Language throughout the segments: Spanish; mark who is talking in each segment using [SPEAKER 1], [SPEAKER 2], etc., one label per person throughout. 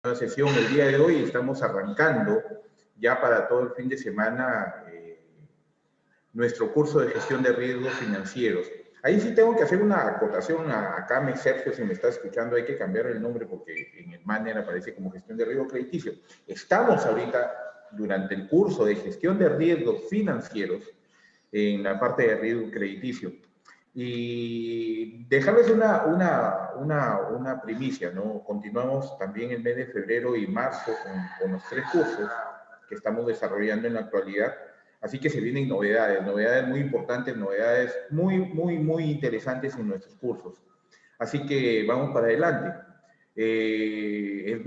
[SPEAKER 1] nueva sesión el día de hoy. Estamos arrancando ya para todo el fin de semana nuestro curso de gestión de riesgos financieros. Ahí sí tengo que hacer una acotación acá, Sergio, si me está escuchando, hay que cambiar el nombre porque en el banner aparece como gestión de riesgo crediticio. Estamos ahorita durante el curso de gestión de riesgos financieros en la parte de riesgo crediticio. Y dejarles una primicia, ¿no? Continuamos también el mes de febrero y marzo con los 3 cursos que estamos desarrollando en la actualidad. Así que se vienen novedades muy importantes, novedades muy interesantes en nuestros cursos. Así que vamos para adelante. El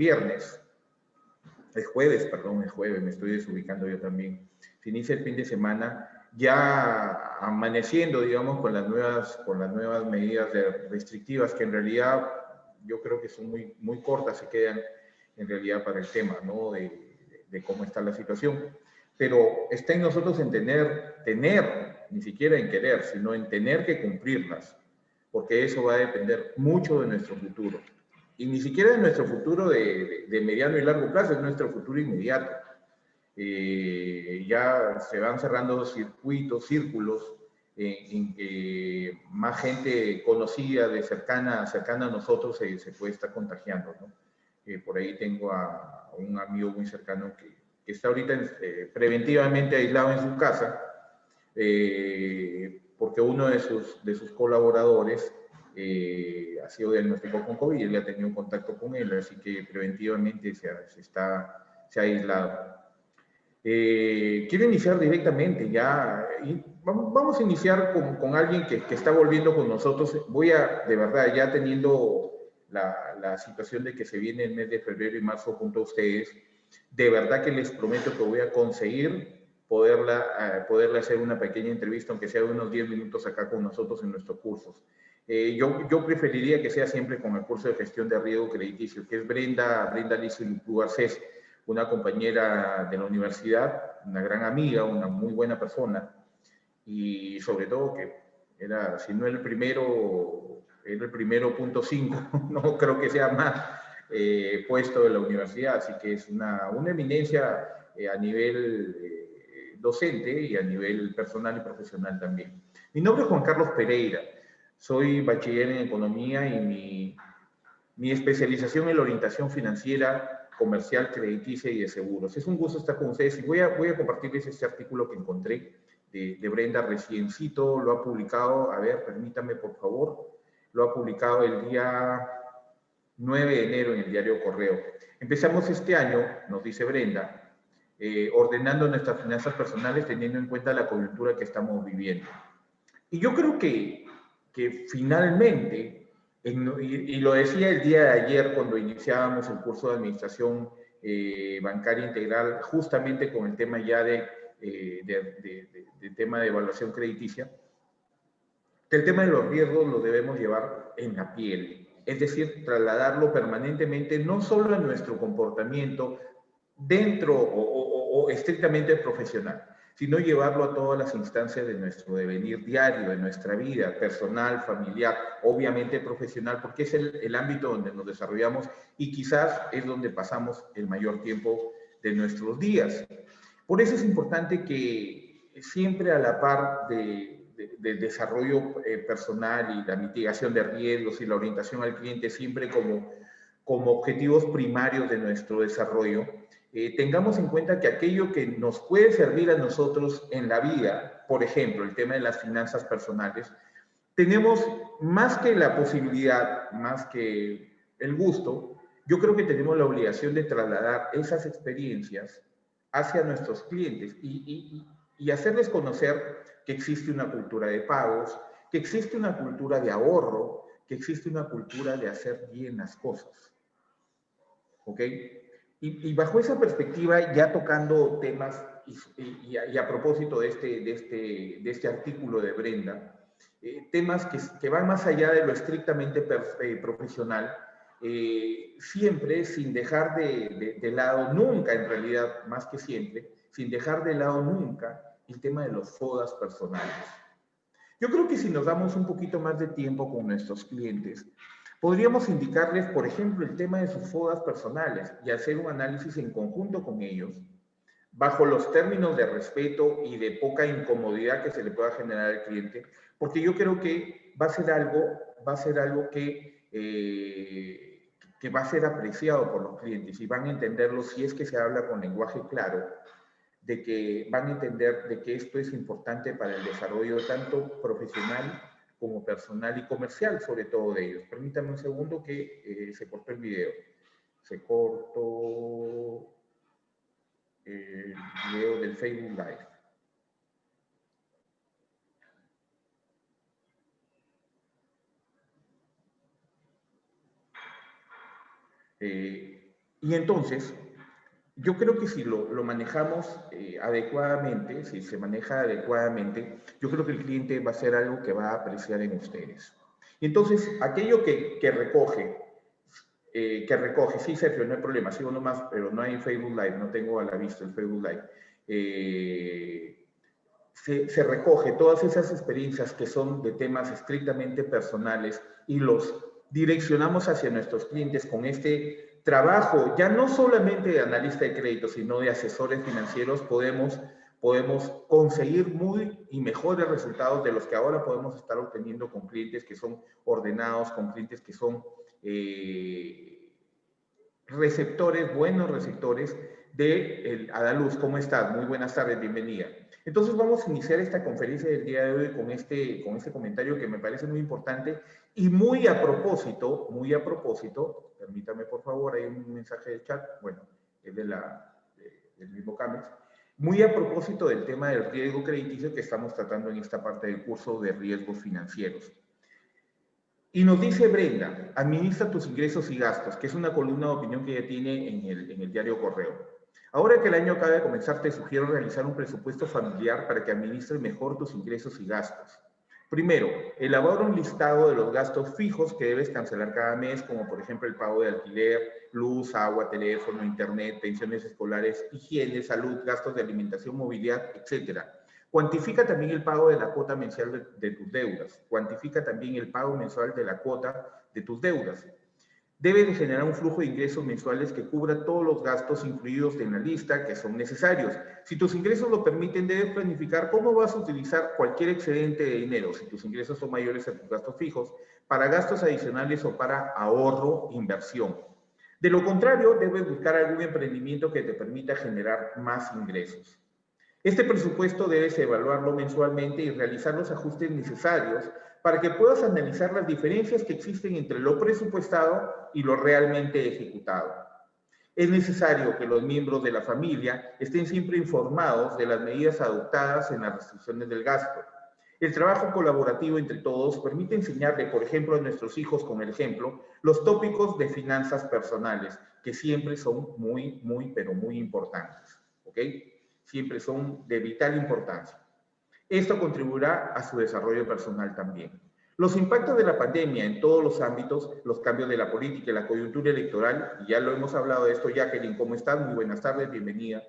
[SPEAKER 1] jueves, me estoy desubicando yo también. Se inicia el fin de semana ya amaneciendo, digamos, con las nuevas medidas restrictivas que en realidad yo creo que son muy cortas, se quedan en realidad para el tema, ¿no? De cómo está la situación. Pero está en nosotros en tener, ni siquiera en querer, sino en tener que cumplirlas, porque eso va a depender mucho de nuestro futuro. Y ni siquiera de nuestro futuro de mediano y largo plazo, es nuestro futuro inmediato. Ya se van cerrando círculos en que más gente conocida, cercana a nosotros, se puede estar contagiando, ¿no? Por ahí tengo a un amigo muy cercano que está ahorita preventivamente aislado en su casa, porque uno de sus colaboradores ha sido diagnosticado con COVID y él ha tenido contacto con él, así que preventivamente se ha aislado. Quiero iniciar directamente ya, y vamos a iniciar con alguien que está volviendo con nosotros. Voy a, de verdad, ya teniendo la situación de que se viene el mes de febrero y marzo junto a ustedes, de verdad que les prometo que voy a conseguir poderle hacer una pequeña entrevista, aunque sea de unos 10 minutos acá con nosotros en nuestros cursos. Yo preferiría que sea siempre con el curso de gestión de riesgo crediticio, que es Brenda Lizy Garcés, una compañera de la universidad, una gran amiga, una muy buena persona, y sobre todo que era, si no el primero, era el primero .5, no creo que sea más puesto de la universidad, así que es una eminencia a nivel docente y a nivel personal y profesional también. Mi nombre es Juan Carlos Pereira, soy bachiller en economía y mi especialización en la orientación financiera, comercial, crediticia y de seguros. Es un gusto estar con ustedes y voy a compartirles este artículo que encontré de Brenda reciencito, lo ha publicado, a ver, permítame por favor, lo ha publicado el día 9 de enero en el diario Correo. Empezamos este año, nos dice Brenda, ordenando nuestras finanzas personales teniendo en cuenta la coyuntura que estamos viviendo. Y yo creo que finalmente, y lo decía el día de ayer cuando iniciábamos el curso de administración bancaria integral, justamente con el tema ya de tema de evaluación crediticia, que el tema de los riesgos lo debemos llevar en la piel, es decir, trasladarlo permanentemente no solo a nuestro comportamiento dentro o estrictamente profesional, sino llevarlo a todas las instancias de nuestro devenir diario, de nuestra vida personal, familiar, obviamente profesional, porque es el ámbito donde nos desarrollamos y quizás es donde pasamos el mayor tiempo de nuestros días. Por eso es importante que siempre a la par del desarrollo personal y la mitigación de riesgos y la orientación al cliente siempre como objetivos primarios de nuestro desarrollo, tengamos en cuenta que aquello que nos puede servir a nosotros en la vida, por ejemplo, el tema de las finanzas personales, tenemos más que la posibilidad, más que el gusto, yo creo que tenemos la obligación de trasladar esas experiencias hacia nuestros clientes y hacerles conocer que existe una cultura de pagos, que existe una cultura de ahorro, que existe una cultura de hacer bien las cosas. ¿Ok? Y bajo esa perspectiva, ya tocando temas, y a propósito de este artículo de Brenda, temas que van más allá de lo estrictamente profesional, siempre sin dejar de lado, nunca en realidad, más que siempre, sin dejar de lado nunca el tema de los FODAs personales. Yo creo que si nos damos un poquito más de tiempo con nuestros clientes, Podríamos indicarles, por ejemplo, el tema de sus FODAs personales y hacer un análisis en conjunto con ellos, bajo los términos de respeto y de poca incomodidad que se le pueda generar al cliente, porque yo creo que va a ser algo que va a ser apreciado por los clientes y van a entenderlo si es que se habla con lenguaje claro, de que van a entender de que esto es importante para el desarrollo tanto profesional como personal y comercial, sobre todo de ellos. Permítanme un segundo que se cortó el video. Se cortó el video del Facebook Live. Y entonces, yo creo que si lo manejamos adecuadamente, si se maneja adecuadamente, yo creo que el cliente va a ser algo que va a apreciar en ustedes. Y entonces, aquello que recoge, sí, Sergio, no hay problema, sigo nomás, pero no hay Facebook Live, no tengo a la vista el Facebook Live. Se recoge todas esas experiencias que son de temas estrictamente personales y los direccionamos hacia nuestros clientes con este trabajo, ya no solamente de analista de crédito, sino de asesores financieros, podemos conseguir muy y mejores resultados de los que ahora podemos estar obteniendo con clientes que son ordenados, con clientes que son receptores, buenos receptores de Adaluz. ¿Cómo estás? Muy buenas tardes, bienvenida. Entonces vamos a iniciar esta conferencia del día de hoy con este comentario que me parece muy importante y muy a propósito, permítame por favor, hay un mensaje de chat, bueno, es del mismo Camex, muy a propósito del tema del riesgo crediticio que estamos tratando en esta parte del curso de riesgos financieros. Y nos dice Brenda, administra tus ingresos y gastos, que es una columna de opinión que ella tiene en el diario Correo. Ahora que el año acaba de comenzar, te sugiero realizar un presupuesto familiar para que administres mejor tus ingresos y gastos. Primero, elabora un listado de los gastos fijos que debes cancelar cada mes, como por ejemplo el pago de alquiler, luz, agua, teléfono, internet, pensiones escolares, higiene, salud, gastos de alimentación, movilidad, etc. Cuantifica también el pago de la cuota mensual de tus deudas. Cuantifica también el pago mensual de la cuota de tus deudas. Debe de generar un flujo de ingresos mensuales que cubra todos los gastos incluidos en la lista que son necesarios. Si tus ingresos lo permiten, debes planificar cómo vas a utilizar cualquier excedente de dinero, si tus ingresos son mayores a tus gastos fijos, para gastos adicionales o para ahorro, inversión. De lo contrario, debes buscar algún emprendimiento que te permita generar más ingresos. Este presupuesto debes evaluarlo mensualmente y realizar los ajustes necesarios para que puedas analizar las diferencias que existen entre lo presupuestado y lo realmente ejecutado. Es necesario que los miembros de la familia estén siempre informados de las medidas adoptadas en las restricciones del gasto. El trabajo colaborativo entre todos permite enseñarle, por ejemplo, a nuestros hijos con el ejemplo, los tópicos de finanzas personales, que siempre son pero muy importantes, ¿ok? Siempre son de vital importancia. Esto contribuirá a su desarrollo personal también. Los impactos de la pandemia en todos los ámbitos, los cambios de la política y la coyuntura electoral, y ya lo hemos hablado de esto, Jacqueline, ¿cómo estás? Muy buenas tardes, bienvenida.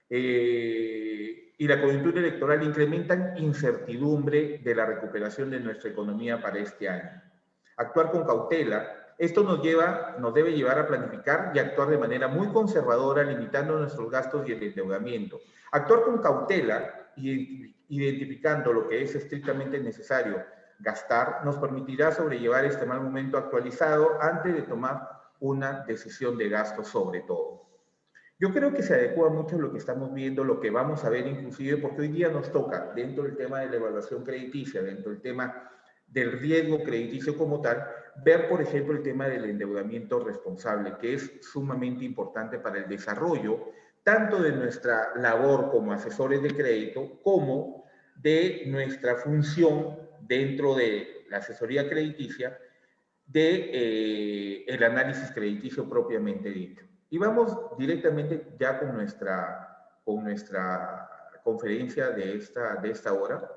[SPEAKER 1] Y la coyuntura electoral incrementan incertidumbre de la recuperación de nuestra economía para este año. Actuar con cautela, esto nos debe llevar a planificar y actuar de manera muy conservadora, limitando nuestros gastos y el endeudamiento. Actuar con cautela y identificando lo que es estrictamente necesario gastar, nos permitirá sobrellevar este mal momento actualizado antes de tomar una decisión de gasto sobre todo. Yo creo que se adecua mucho lo que estamos viendo, lo que vamos a ver inclusive, porque hoy día nos toca, dentro del tema de la evaluación crediticia, dentro del tema del riesgo crediticio como tal, ver, por ejemplo, el tema del endeudamiento responsable, que es sumamente importante para el desarrollo tanto de nuestra labor como asesores de crédito, como de nuestra función dentro de la asesoría crediticia, de el análisis crediticio propiamente dicho. Y vamos directamente ya con nuestra conferencia de esta hora,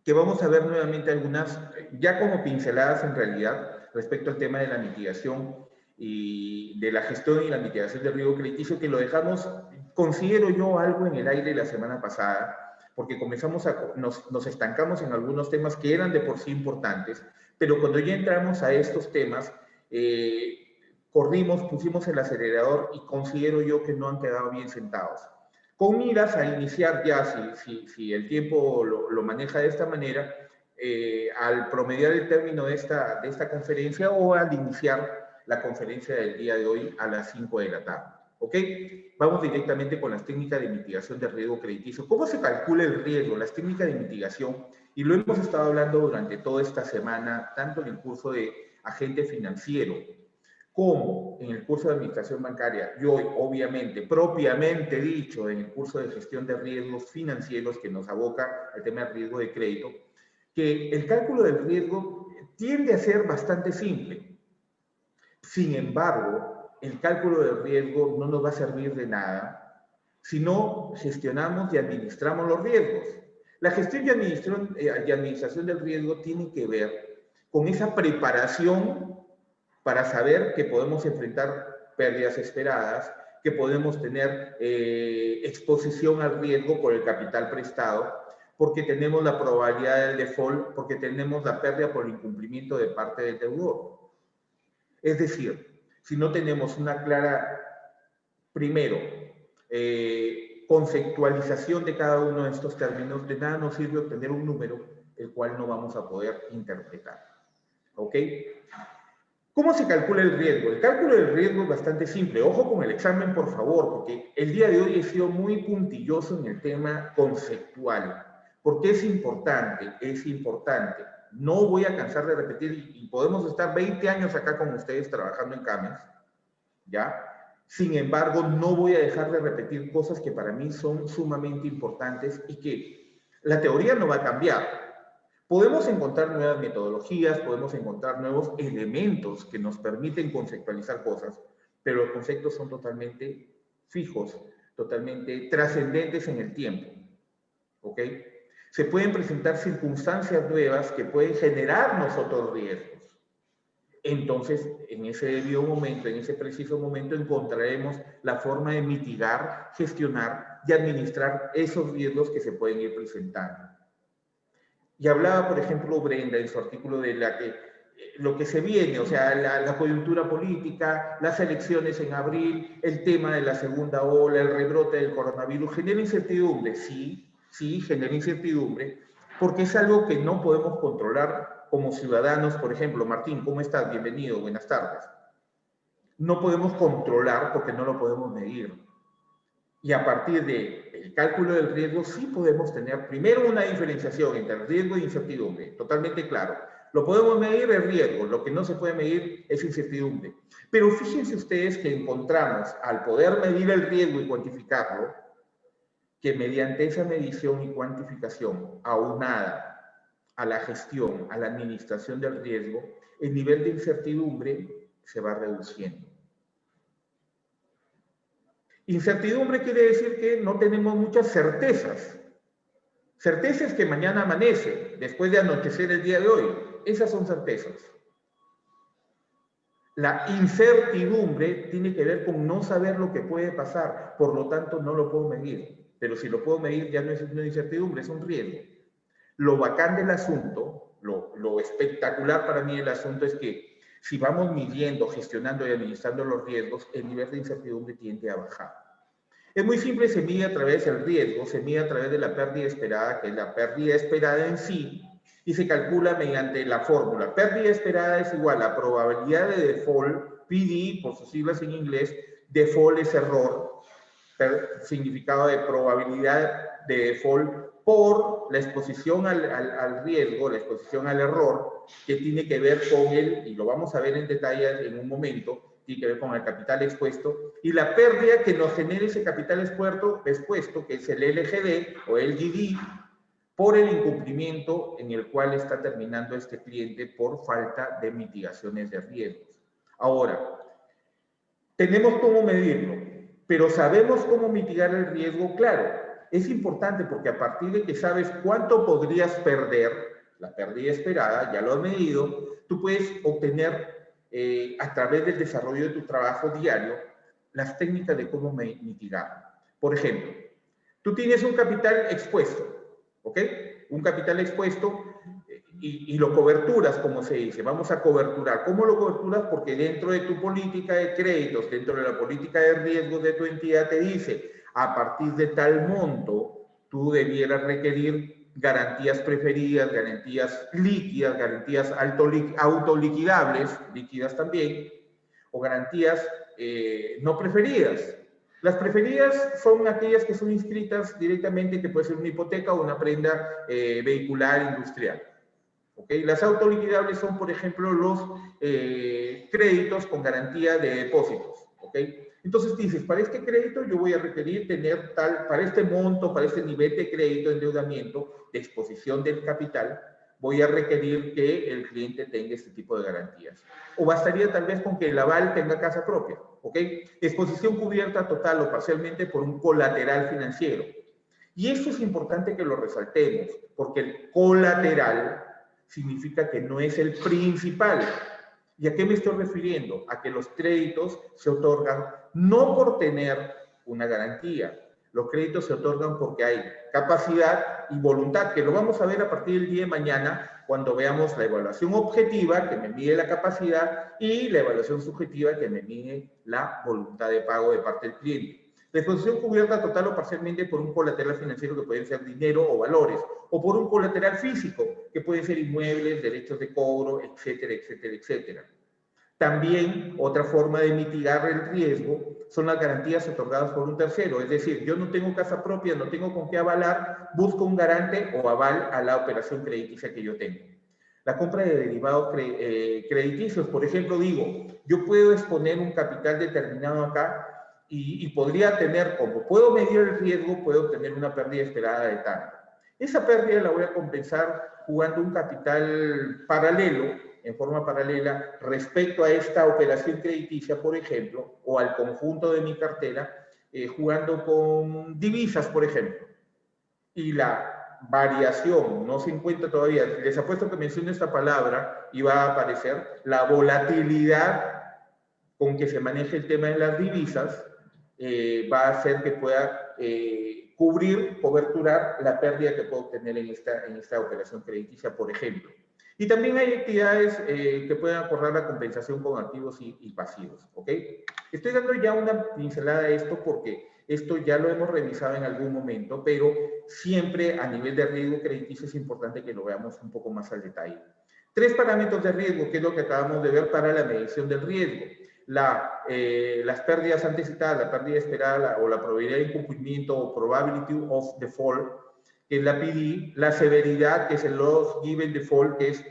[SPEAKER 1] que vamos a ver nuevamente algunas, ya como pinceladas en realidad, respecto al tema de la mitigación y de la gestión y la mitigación del riesgo crediticio, que lo dejamos, considero yo, algo en el aire la semana pasada, porque comenzamos nos estancamos en algunos temas que eran de por sí importantes, Pero cuando ya entramos a estos temas, pusimos el acelerador y considero yo que no han quedado bien sentados. Con miras a iniciar ya, si el tiempo lo maneja de esta manera, al promediar el término de esta conferencia o al iniciar la conferencia del día de hoy a las 5 de la tarde. ¿Ok? Vamos directamente con las técnicas de mitigación de riesgo crediticio. ¿Cómo se calcula el riesgo? Las técnicas de mitigación, y lo hemos estado hablando durante toda esta semana, tanto en el curso de agente financiero como en el curso de administración bancaria y hoy, obviamente, propiamente dicho, en el curso de gestión de riesgos financieros que nos aboca al tema del riesgo de crédito, que el cálculo del riesgo tiende a ser bastante simple. Sin embargo, el cálculo del riesgo no nos va a servir de nada si no gestionamos y administramos los riesgos. La gestión y administración del riesgo tiene que ver con esa preparación para saber que podemos enfrentar pérdidas esperadas, que podemos tener exposición al riesgo por el capital prestado, porque tenemos la probabilidad del default, porque tenemos la pérdida por incumplimiento de parte del deudor. Es decir, si no tenemos una clara, primero, conceptualización de cada uno de estos términos, de nada nos sirve obtener un número el cual no vamos a poder interpretar. ¿Ok? ¿Cómo se calcula el riesgo? El cálculo del riesgo es bastante simple. Ojo con el examen, por favor, porque el día de hoy he sido muy puntilloso en el tema conceptual. Porque es importante, es importante. No voy a cansar de repetir, y podemos estar 20 años acá con ustedes trabajando en CAMES, ¿ya? Sin embargo, no voy a dejar de repetir cosas que para mí son sumamente importantes y que la teoría no va a cambiar. Podemos encontrar nuevas metodologías, podemos encontrar nuevos elementos que nos permiten conceptualizar cosas, pero los conceptos son totalmente fijos, totalmente trascendentes en el tiempo. ¿Ok? Se pueden presentar circunstancias nuevas que pueden generarnos otros riesgos. Entonces, en ese debido momento, en ese preciso momento, encontraremos la forma de mitigar, gestionar y administrar esos riesgos que se pueden ir presentando. Y hablaba, por ejemplo, Brenda en su artículo de lo que se viene, o sea, la coyuntura política, las elecciones en abril, el tema de la segunda ola, el rebrote del coronavirus, genera incertidumbre, sí, genera incertidumbre, porque es algo que no podemos controlar como ciudadanos. Por ejemplo, Martín, ¿cómo estás? Bienvenido, buenas tardes. No podemos controlar porque no lo podemos medir. Y a partir del cálculo del riesgo sí podemos tener primero una diferenciación entre el riesgo e incertidumbre, totalmente claro. Lo podemos medir el riesgo, lo que no se puede medir es incertidumbre. Pero fíjense ustedes que encontramos, al poder medir el riesgo y cuantificarlo, que mediante esa medición y cuantificación aunada a la gestión, a la administración del riesgo, el nivel de incertidumbre se va reduciendo. Incertidumbre quiere decir que no tenemos muchas certezas. Certezas que mañana amanece, después de anochecer el día de hoy. Esas son certezas. La incertidumbre tiene que ver con no saber lo que puede pasar, por lo tanto no lo puedo medir. Pero si lo puedo medir ya no es una incertidumbre, es un riesgo. Lo bacán del asunto, lo espectacular para mí del asunto es que si vamos midiendo, gestionando y administrando los riesgos, el nivel de incertidumbre tiende a bajar. Es muy simple, se mide a través del riesgo, se mide a través de la pérdida esperada, que es la pérdida esperada en sí, y se calcula mediante la fórmula. Pérdida esperada es igual a probabilidad de default, PD, por sus siglas en inglés. Default es error, significado de probabilidad de default por la exposición al riesgo, la exposición al error, que tiene que ver con y lo vamos a ver en detalle en un momento, tiene que ver con el capital expuesto, y la pérdida que nos genera ese capital expuesto, que es el LGD o LGD, por el incumplimiento en el cual está terminando este cliente por falta de mitigaciones de riesgos. Ahora, tenemos cómo medirlo, pero ¿sabemos cómo mitigar el riesgo? Claro, es importante porque a partir de que sabes cuánto podrías perder, la pérdida esperada, ya lo has medido, tú puedes obtener a través del desarrollo de tu trabajo diario las técnicas de cómo mitigar. Por ejemplo, tú tienes un capital expuesto, ¿ok? Un capital expuesto, y lo coberturas, como se dice, vamos a coberturar. ¿Cómo lo coberturas? Porque dentro de tu política de créditos, dentro de la política de riesgos de tu entidad te dice, a partir de tal monto, tú debieras requerir garantías preferidas, garantías líquidas, garantías autoliquidables, líquidas también, o garantías no preferidas. Las preferidas son aquellas que son inscritas directamente, que puede ser una hipoteca o una prenda vehicular industrial. ¿Okay? Las autoliquidables son, por ejemplo, los créditos con garantía de depósitos. ¿Okay? Entonces dices, para este crédito yo voy a requerir tener tal, para este monto, para este nivel de crédito, de endeudamiento, de exposición del capital, voy a requerir que el cliente tenga este tipo de garantías. O bastaría tal vez con que el aval tenga casa propia. ¿Ok? Exposición cubierta total o parcialmente por un colateral financiero. Y esto es importante que lo resaltemos, porque el colateral significa que no es el principal. ¿Y a qué me estoy refiriendo? A que los créditos se otorgan no por tener una garantía. Los créditos se otorgan porque hay capacidad y voluntad, que lo vamos a ver a partir del día de mañana cuando veamos la evaluación objetiva, que me mide la capacidad, y la evaluación subjetiva, que me mide la voluntad de pago de parte del cliente. La exposición cubierta total o parcialmente por un colateral financiero, que pueden ser dinero o valores, o por un colateral físico, que pueden ser inmuebles, derechos de cobro, etcétera, etcétera, etcétera. También, otra forma de mitigar el riesgo son las garantías otorgadas por un tercero. Es decir, yo no tengo casa propia, no tengo con qué avalar, busco un garante o aval a la operación crediticia que yo tengo. La compra de derivados crediticios, por ejemplo, digo, yo puedo exponer un capital determinado acá y podría tener, como puedo medir el riesgo, puedo tener una pérdida esperada de tanto. Esa pérdida la voy a compensar jugando un capital paralelo, en forma paralela, respecto a esta operación crediticia, por ejemplo, o al conjunto de mi cartera, jugando con divisas, por ejemplo. Y la variación no se encuentra todavía. Les apuesto que menciono esta palabra y va a aparecer la volatilidad con que se maneja el tema de las divisas, va a hacer que pueda coberturar la pérdida que puedo tener en esta operación crediticia, por ejemplo. Y también hay actividades que pueden acordar la compensación con activos y pasivos, ¿ok? Estoy dando ya una pincelada de esto porque esto ya lo hemos revisado en algún momento, pero siempre a nivel de riesgo crediticio es importante que lo veamos un poco más al detalle. 3 parámetros de riesgo, que es lo que acabamos de ver para la medición del riesgo. Las pérdidas antes citadas, la pérdida esperada o la probabilidad de incumplimiento o probability of default, que es la PD, la severidad, que es el loss given default, que es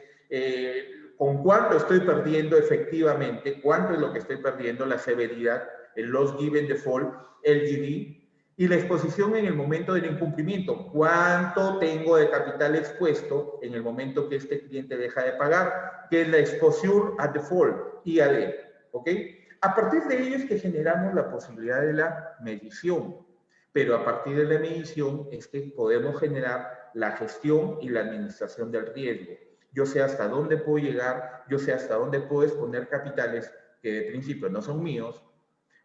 [SPEAKER 1] con cuánto estoy perdiendo efectivamente, cuánto es lo que estoy perdiendo, la severidad, el loss given default, LGD, y la exposición en el momento del incumplimiento, cuánto tengo de capital expuesto en el momento que este cliente deja de pagar, que es la exposure at default, IAD, ¿ok? A partir de ello es que generamos la posibilidad de la medición. Pero a partir de la medición es que podemos generar la gestión y la administración del riesgo. Yo sé hasta dónde puedo llegar, yo sé hasta dónde puedo exponer capitales que de principio no son míos,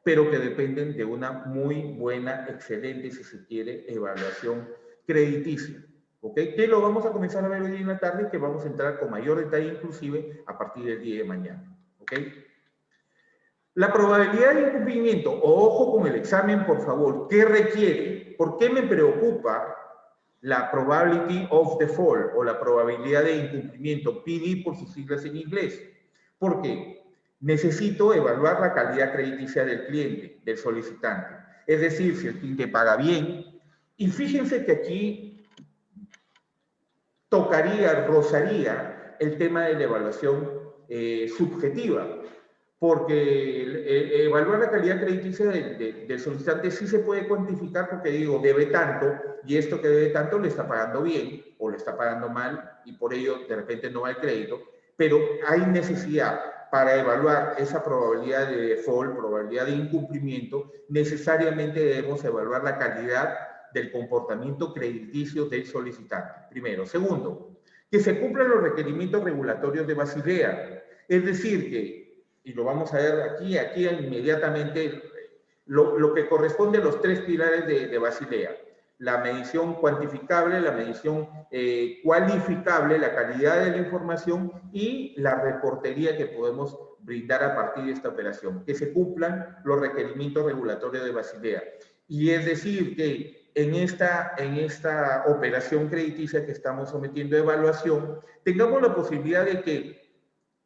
[SPEAKER 1] pero que dependen de una muy buena, excelente, si se quiere, evaluación crediticia. ¿Ok? Que lo vamos a comenzar a ver hoy en la tarde y que vamos a entrar con mayor detalle inclusive a partir del día de mañana. ¿Ok? La probabilidad de incumplimiento, ojo con el examen, por favor, ¿qué requiere? ¿Por qué me preocupa la probability of default o la probabilidad de incumplimiento, PD por sus siglas en inglés? Porque necesito evaluar la calidad crediticia del cliente, del solicitante. Es decir, si el cliente paga bien. Y fíjense que aquí rozaría el tema de la evaluación subjetiva. Porque evaluar la calidad crediticia del solicitante sí se puede cuantificar porque digo, debe tanto, y esto que debe tanto le está pagando bien o le está pagando mal y por ello de repente no va el crédito, pero hay necesidad para evaluar esa probabilidad de default, probabilidad de incumplimiento, necesariamente debemos evaluar la calidad del comportamiento crediticio del solicitante, primero. Segundo, que se cumplan los requerimientos regulatorios de Basilea, es decir que y lo vamos a ver aquí inmediatamente, lo que corresponde a los 3 pilares de Basilea. la medición cuantificable, la medición cualificable, la calidad de la información y la reportería que podemos brindar a partir de esta operación, que se cumplan los requerimientos regulatorios de Basilea. Y es decir, que en esta operación crediticia que estamos sometiendo a evaluación, tengamos la posibilidad de que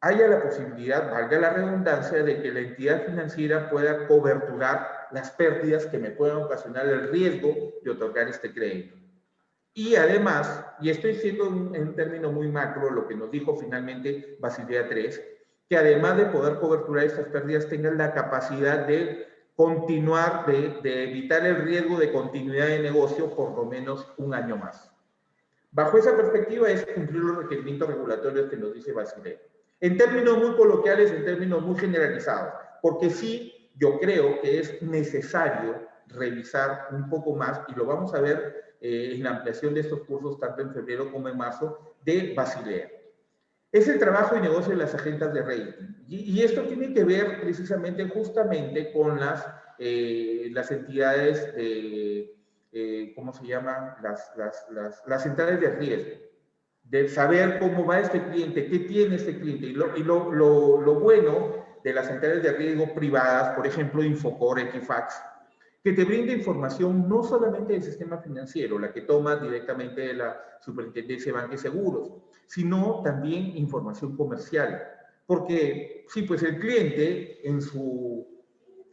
[SPEAKER 1] haya la posibilidad, valga la redundancia, de que la entidad financiera pueda coberturar las pérdidas que me puedan ocasionar el riesgo de otorgar este crédito. Y además, y estoy diciendo en un término muy macro lo que nos dijo finalmente Basilea III, que además de poder coberturar estas pérdidas, tengan la capacidad de continuar, de evitar el riesgo de continuidad de negocio por lo menos un año más. Bajo esa perspectiva es cumplir los requerimientos regulatorios que nos dice Basilea. En términos muy coloquiales, en términos muy generalizados, porque sí, yo creo que es necesario revisar un poco más, y lo vamos a ver en la ampliación de estos cursos, tanto en febrero como en marzo, de Basilea. Es el trabajo y negocio de las agencias de rating. Y esto tiene que ver precisamente, justamente, con las entidades de, ¿cómo se llaman? Las centrales de riesgo, de saber cómo va este cliente, qué tiene este cliente. Y lo bueno de las centrales de riesgo privadas, por ejemplo, Infocor, Equifax, que te brinda información no solamente del sistema financiero, la que tomas directamente de la Superintendencia de Banca y Seguros, sino también información comercial. Porque, sí, pues el cliente en su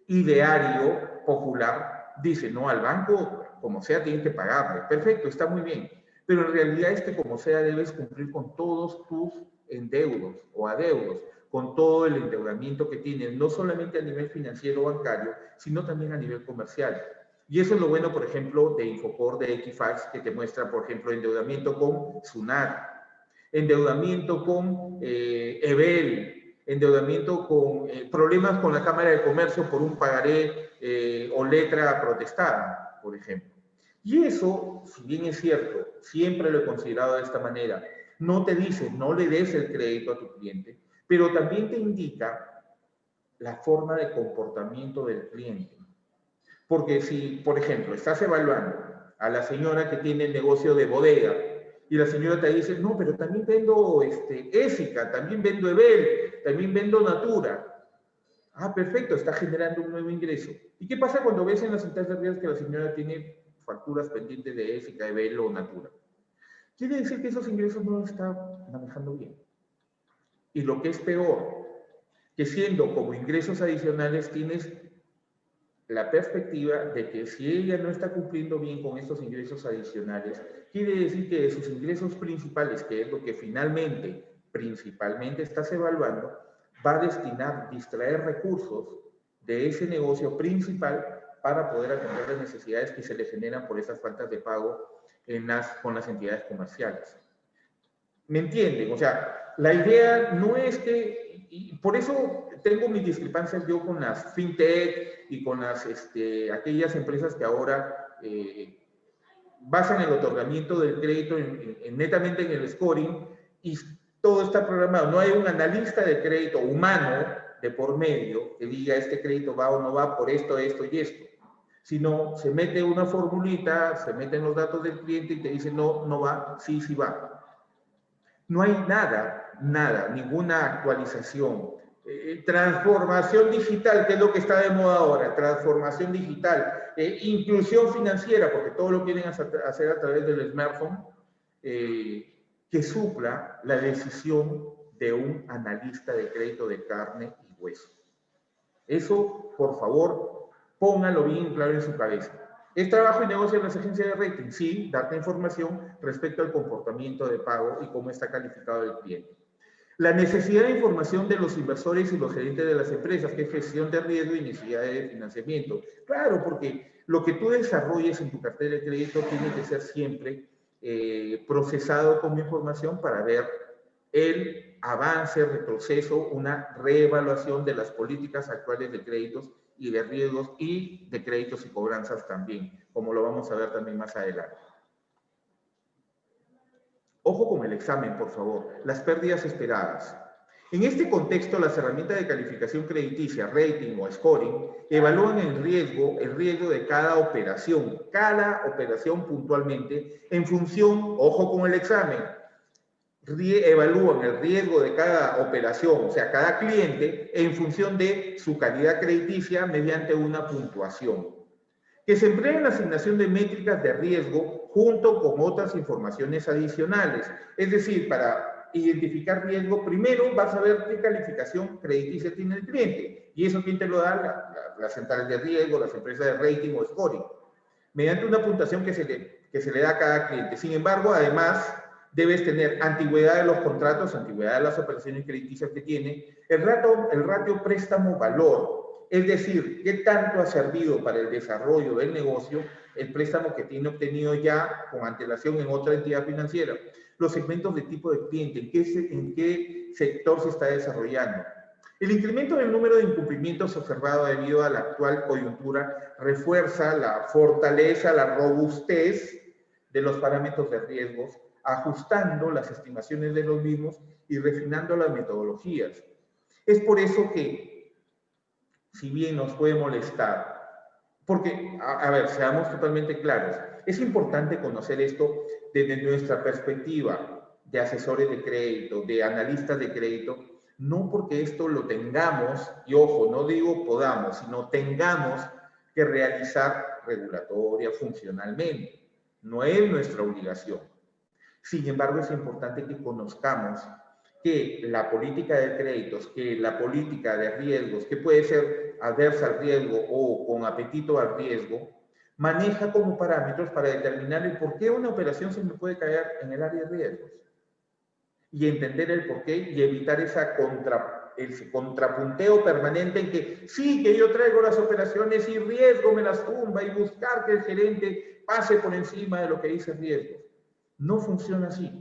[SPEAKER 1] ideario popular dice, no, al banco, como sea, tienen que pagarle. Perfecto, está muy bien. Pero en realidad es que como sea debes cumplir con todos tus endeudos o adeudos, con todo el endeudamiento que tienes, no solamente a nivel financiero o bancario, sino también a nivel comercial. Y eso es lo bueno, por ejemplo, de Infocor, de Equifax, que te muestra, por ejemplo, endeudamiento con SUNAT, endeudamiento con EBEL, endeudamiento con problemas con la Cámara de Comercio por un pagaré o letra protestada, por ejemplo. Y eso, si bien es cierto, siempre lo he considerado de esta manera, no te dice, no le des el crédito a tu cliente, pero también te indica la forma de comportamiento del cliente. Porque si, por ejemplo, estás evaluando a la señora que tiene el negocio de bodega y la señora te dice, no, pero también vendo Ésica, también vendo Ebel, también vendo Natura. Ah, perfecto, está generando un nuevo ingreso. ¿Y qué pasa cuando ves en las centrales de riesgo que la señora tiene facturas pendientes de Ésica, Ebel o Natura? Quiere decir que esos ingresos no los está manejando bien. Y lo que es peor, que siendo como ingresos adicionales tienes la perspectiva de que si ella no está cumpliendo bien con estos ingresos adicionales, quiere decir que de sus ingresos principales, que es lo que principalmente estás evaluando, va a distraer recursos de ese negocio principal para poder atender las necesidades que se le generan por esas faltas de pago con las entidades comerciales. ¿Me entienden? O sea, la idea no es que, y por eso tengo mis discrepancias yo con las fintech y con aquellas empresas que ahora basan el otorgamiento del crédito netamente en el scoring y todo está programado. No hay un analista de crédito humano de por medio que diga este crédito va o no va por esto, esto y esto. Sino se mete una formulita, se meten los datos del cliente y te dice no, no va, sí, sí va. No hay nada, ninguna actualización. Transformación digital, que es lo que está de moda ahora, transformación digital, inclusión financiera, porque todo lo quieren hacer a través del smartphone, que supla la decisión de un analista de crédito de carne y hueso. Eso, por favor, póngalo bien claro en su cabeza. ¿Es trabajo y negocio en las agencias de rating? Sí, darte información respecto al comportamiento de pago y cómo está calificado el cliente. La necesidad de información de los inversores y los gerentes de las empresas, que es gestión de riesgo y necesidad de financiamiento. Claro, porque lo que tú desarrolles en tu cartera de crédito tiene que ser siempre procesado como información para ver el avance, retroceso, una reevaluación de las políticas actuales de créditos y de riesgos y de créditos y cobranzas también, como lo vamos a ver también más adelante. Ojo con el examen, por favor. Las pérdidas esperadas. En este contexto, las herramientas de calificación crediticia, rating o scoring, evalúan el riesgo de cada operación puntualmente en función, ojo con el examen, evalúan el riesgo de cada operación, o sea, cada cliente, en función de su calidad crediticia mediante una puntuación, que se emplea en la asignación de métricas de riesgo junto con otras informaciones adicionales. Es decir, para identificar riesgo, primero vas a ver qué calificación crediticia tiene el cliente, y eso quién te lo da, las centrales de riesgo, las empresas de rating o scoring, mediante una puntuación que se le da a cada cliente. Sin embargo, además, debes tener antigüedad de los contratos, antigüedad de las operaciones crediticias que tiene, el ratio préstamo-valor, es decir, qué tanto ha servido para el desarrollo del negocio el préstamo que tiene obtenido ya con antelación en otra entidad financiera, los segmentos de tipo de cliente, en qué sector se está desarrollando. El incremento del número de incumplimientos observado debido a la actual coyuntura refuerza la fortaleza, la robustez de los parámetros de riesgos, ajustando las estimaciones de los mismos y refinando las metodologías. Es por eso que, si bien nos puede molestar, porque, a ver, seamos totalmente claros, es importante conocer esto desde nuestra perspectiva de asesores de crédito, de analistas de crédito, no porque esto lo tengamos, y ojo, no digo podamos, sino tengamos que realizar regulatoria, funcionalmente. No es nuestra obligación. Sin embargo, es importante que conozcamos que la política de créditos, que la política de riesgos, que puede ser adversa al riesgo o con apetito al riesgo, maneja como parámetros para determinar el por qué una operación se me puede caer en el área de riesgos. Y entender el por qué y evitar ese contrapunteo permanente en que sí, que yo traigo las operaciones y riesgo me las tumba, y buscar que el gerente pase por encima de lo que dice riesgo. No funciona así,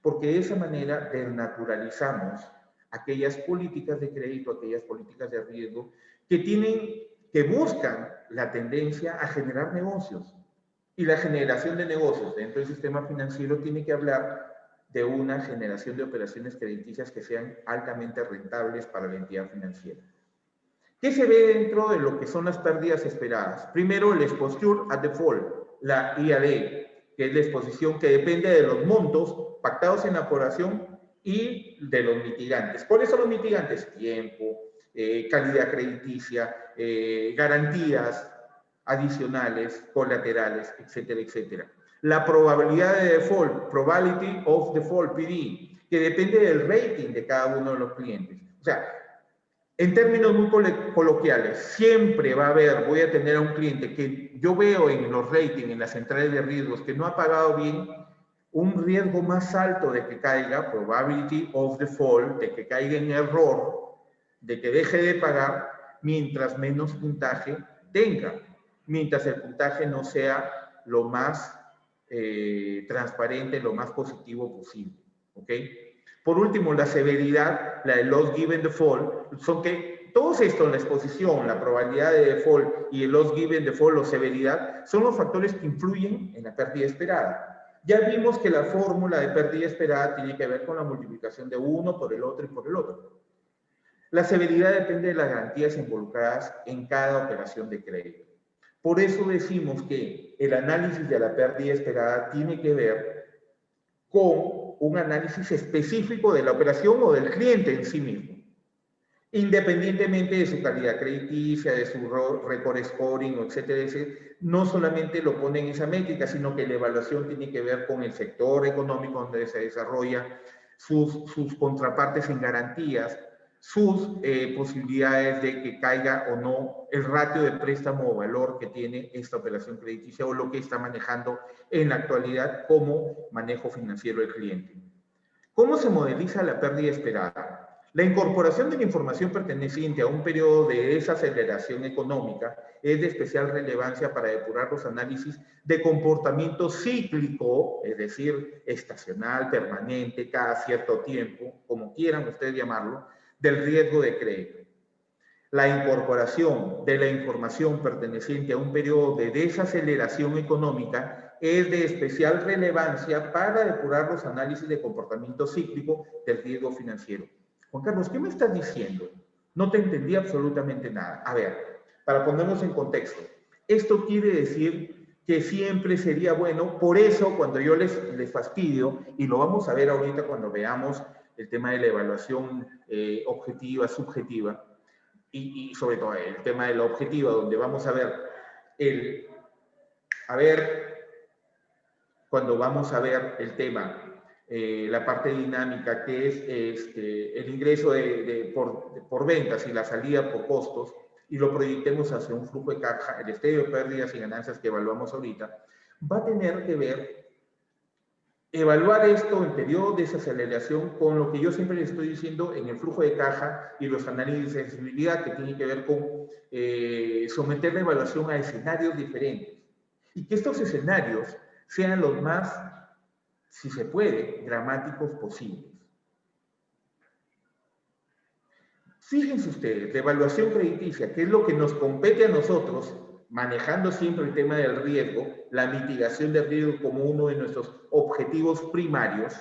[SPEAKER 1] porque de esa manera desnaturalizamos aquellas políticas de crédito, aquellas políticas de riesgo que buscan la tendencia a generar negocios. Y la generación de negocios dentro del sistema financiero tiene que hablar de una generación de operaciones crediticias que sean altamente rentables para la entidad financiera. ¿Qué se ve dentro de lo que son las pérdidas esperadas? Primero, el exposure at default, la IAD, que es la exposición que depende de los montos pactados en la operación y de los mitigantes. ¿Cuáles son los mitigantes? Tiempo, calidad crediticia, garantías adicionales, colaterales, etcétera, etcétera. La probabilidad de default, probability of default, PD, que depende del rating de cada uno de los clientes. O sea, en términos muy coloquiales, siempre voy a tener a un cliente que yo veo en los ratings, en las centrales de riesgos, que no ha pagado bien, un riesgo más alto de que caiga, probability of default, de que caiga en error, de que deje de pagar, mientras menos puntaje tenga, mientras el puntaje no sea lo más transparente, lo más positivo posible, ¿ok? Por último, la severidad, la de loss given default, son que todos estos, la exposición, la probabilidad de default y el loss given default o severidad, son los factores que influyen en la pérdida esperada. Ya vimos que la fórmula de pérdida esperada tiene que ver con la multiplicación de uno por el otro y por el otro. La severidad depende de las garantías involucradas en cada operación de crédito. Por eso decimos que el análisis de la pérdida esperada tiene que ver con un análisis específico de la operación o del cliente en sí mismo, independientemente de su calidad crediticia, de su record scoring, etcétera, etcétera. No solamente lo pone en esa métrica, sino que la evaluación tiene que ver con el sector económico donde se desarrolla, sus contrapartes en garantías, sus posibilidades de que caiga o no el ratio de préstamo o valor que tiene esta operación crediticia o lo que está manejando en la actualidad como manejo financiero del cliente. ¿Cómo se modeliza la pérdida esperada? La incorporación de la información perteneciente a un periodo de desaceleración económica es de especial relevancia para depurar los análisis de comportamiento cíclico, es decir, estacional, permanente, cada cierto tiempo, como quieran ustedes llamarlo, del riesgo de crédito. La incorporación de la información perteneciente a un periodo de desaceleración económica es de especial relevancia para depurar los análisis de comportamiento cíclico del riesgo financiero. Juan Carlos, ¿qué me estás diciendo? No te entendí absolutamente nada. A ver, para ponernos en contexto, esto quiere decir que siempre sería bueno, por eso cuando yo les fastidio, y lo vamos a ver ahorita cuando veamos el tema de la evaluación objetiva, subjetiva, y sobre todo el tema de la objetiva, donde vamos a ver cuando vamos a ver el tema, la parte dinámica, que es el ingreso por ventas y la salida por costos, y lo proyectemos hacia un flujo de caja, el estado de pérdidas y ganancias que evaluamos ahorita, va a tener que ver, evaluar esto en periodo de desaceleración con lo que yo siempre les estoy diciendo en el flujo de caja y los análisis de sensibilidad, que tiene que ver con someter la evaluación a escenarios diferentes. Y que estos escenarios sean los más, si se puede, dramáticos posibles. Fíjense ustedes, la evaluación crediticia, que es lo que nos compete a nosotros, manejando siempre el tema del riesgo, la mitigación del riesgo como uno de nuestros objetivos primarios,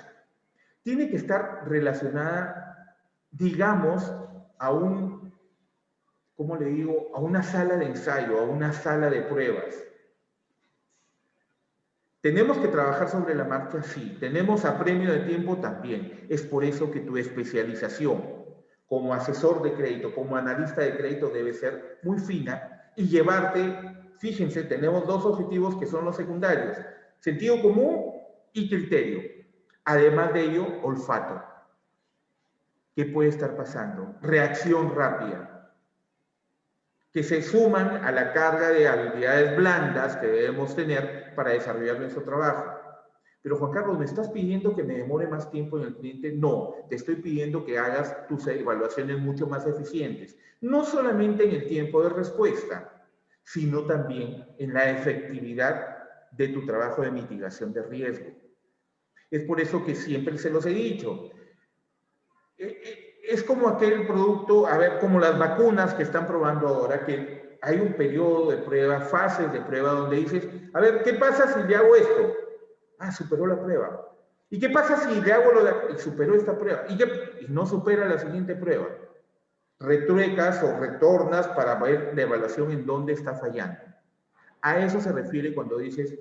[SPEAKER 1] tiene que estar relacionada, digamos, a ¿cómo le digo? A una sala de ensayo, a una sala de pruebas. ¿Tenemos que trabajar sobre la marcha? Sí. ¿Tenemos apremio de tiempo? También. Es por eso que tu especialización como asesor de crédito, como analista de crédito, debe ser muy fina y llevarte, fíjense, tenemos dos objetivos que son los secundarios, sentido común y criterio. Además de ello, olfato. ¿Qué puede estar pasando? Reacción rápida, que se suman a la carga de habilidades blandas que debemos tener para desarrollar nuestro trabajo. Pero Juan Carlos, ¿me estás pidiendo que me demore más tiempo en el cliente? No, te estoy pidiendo que hagas tus evaluaciones mucho más eficientes. No solamente en el tiempo de respuesta, sino también en la efectividad de tu trabajo de mitigación de riesgo. Es por eso que siempre se los he dicho. Es como aquel producto, a ver, como las vacunas que están probando ahora, que hay un periodo de prueba, fases de prueba, donde dices, a ver, ¿qué pasa si le hago esto? Ah, superó la prueba. ¿Y qué pasa si le hago y superó esta prueba? ¿Y no supera la siguiente prueba? Retruecas o retornas para ver la evaluación en dónde está fallando. A eso se refiere cuando dices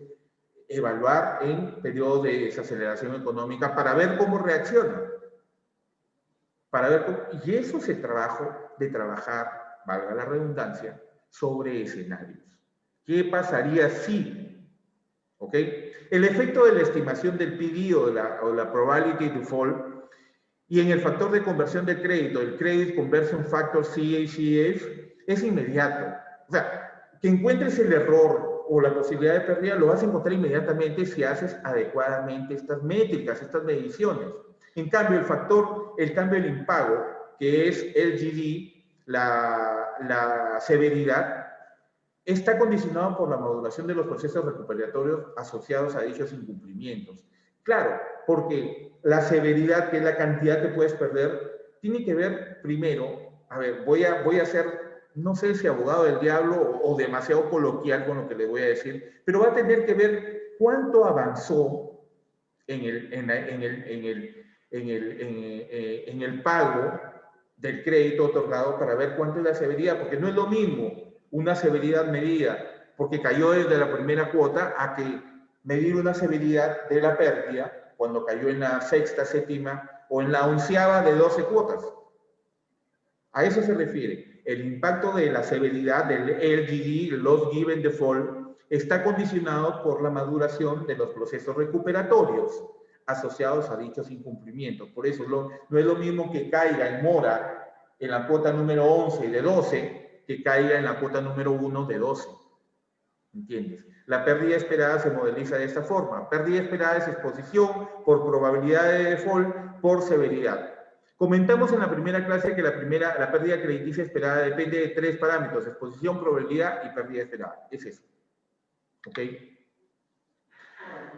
[SPEAKER 1] evaluar en periodo de desaceleración económica para ver cómo reacciona. Y eso es el trabajo de trabajar, valga la redundancia, sobre escenarios. ¿Qué pasaría si? ¿Ok? El efecto de la estimación del PD o la probability default y en el factor de conversión de crédito, el Credit Conversion Factor CACF, es inmediato. O sea, que encuentres el error o la posibilidad de pérdida lo vas a encontrar inmediatamente si haces adecuadamente estas métricas, estas mediciones. En cambio, el cambio del impago, que es LGD, la severidad, está condicionado por la modulación de los procesos recuperatorios asociados a dichos incumplimientos. Claro, porque la severidad, que es la cantidad que puedes perder, tiene que ver primero, a ver, voy a ser, no sé si abogado del diablo o demasiado coloquial con lo que le voy a decir, pero va a tener que ver cuánto avanzó en el pago del crédito otorgado para ver cuánto es la severidad, porque no es lo mismo una severidad medida porque cayó desde la primera cuota a que medir una severidad de la pérdida cuando cayó en la sexta, séptima o en la 11ª de 12 cuotas. A eso se refiere. El impacto de la severidad del LGD, el Loss Given Default, está condicionado por la maduración de los procesos recuperatorios asociados a dichos incumplimientos. Por eso no es lo mismo que caiga en mora en la cuota número 11 de 12 que caiga en la cuota número 1 de 12. ¿Entiendes? La pérdida esperada se modeliza de esta forma. Pérdida esperada es exposición por probabilidad de default por severidad. Comentamos en la primera clase que la pérdida crediticia esperada depende de 3 parámetros: exposición, probabilidad y pérdida esperada. Es eso. ¿Ok?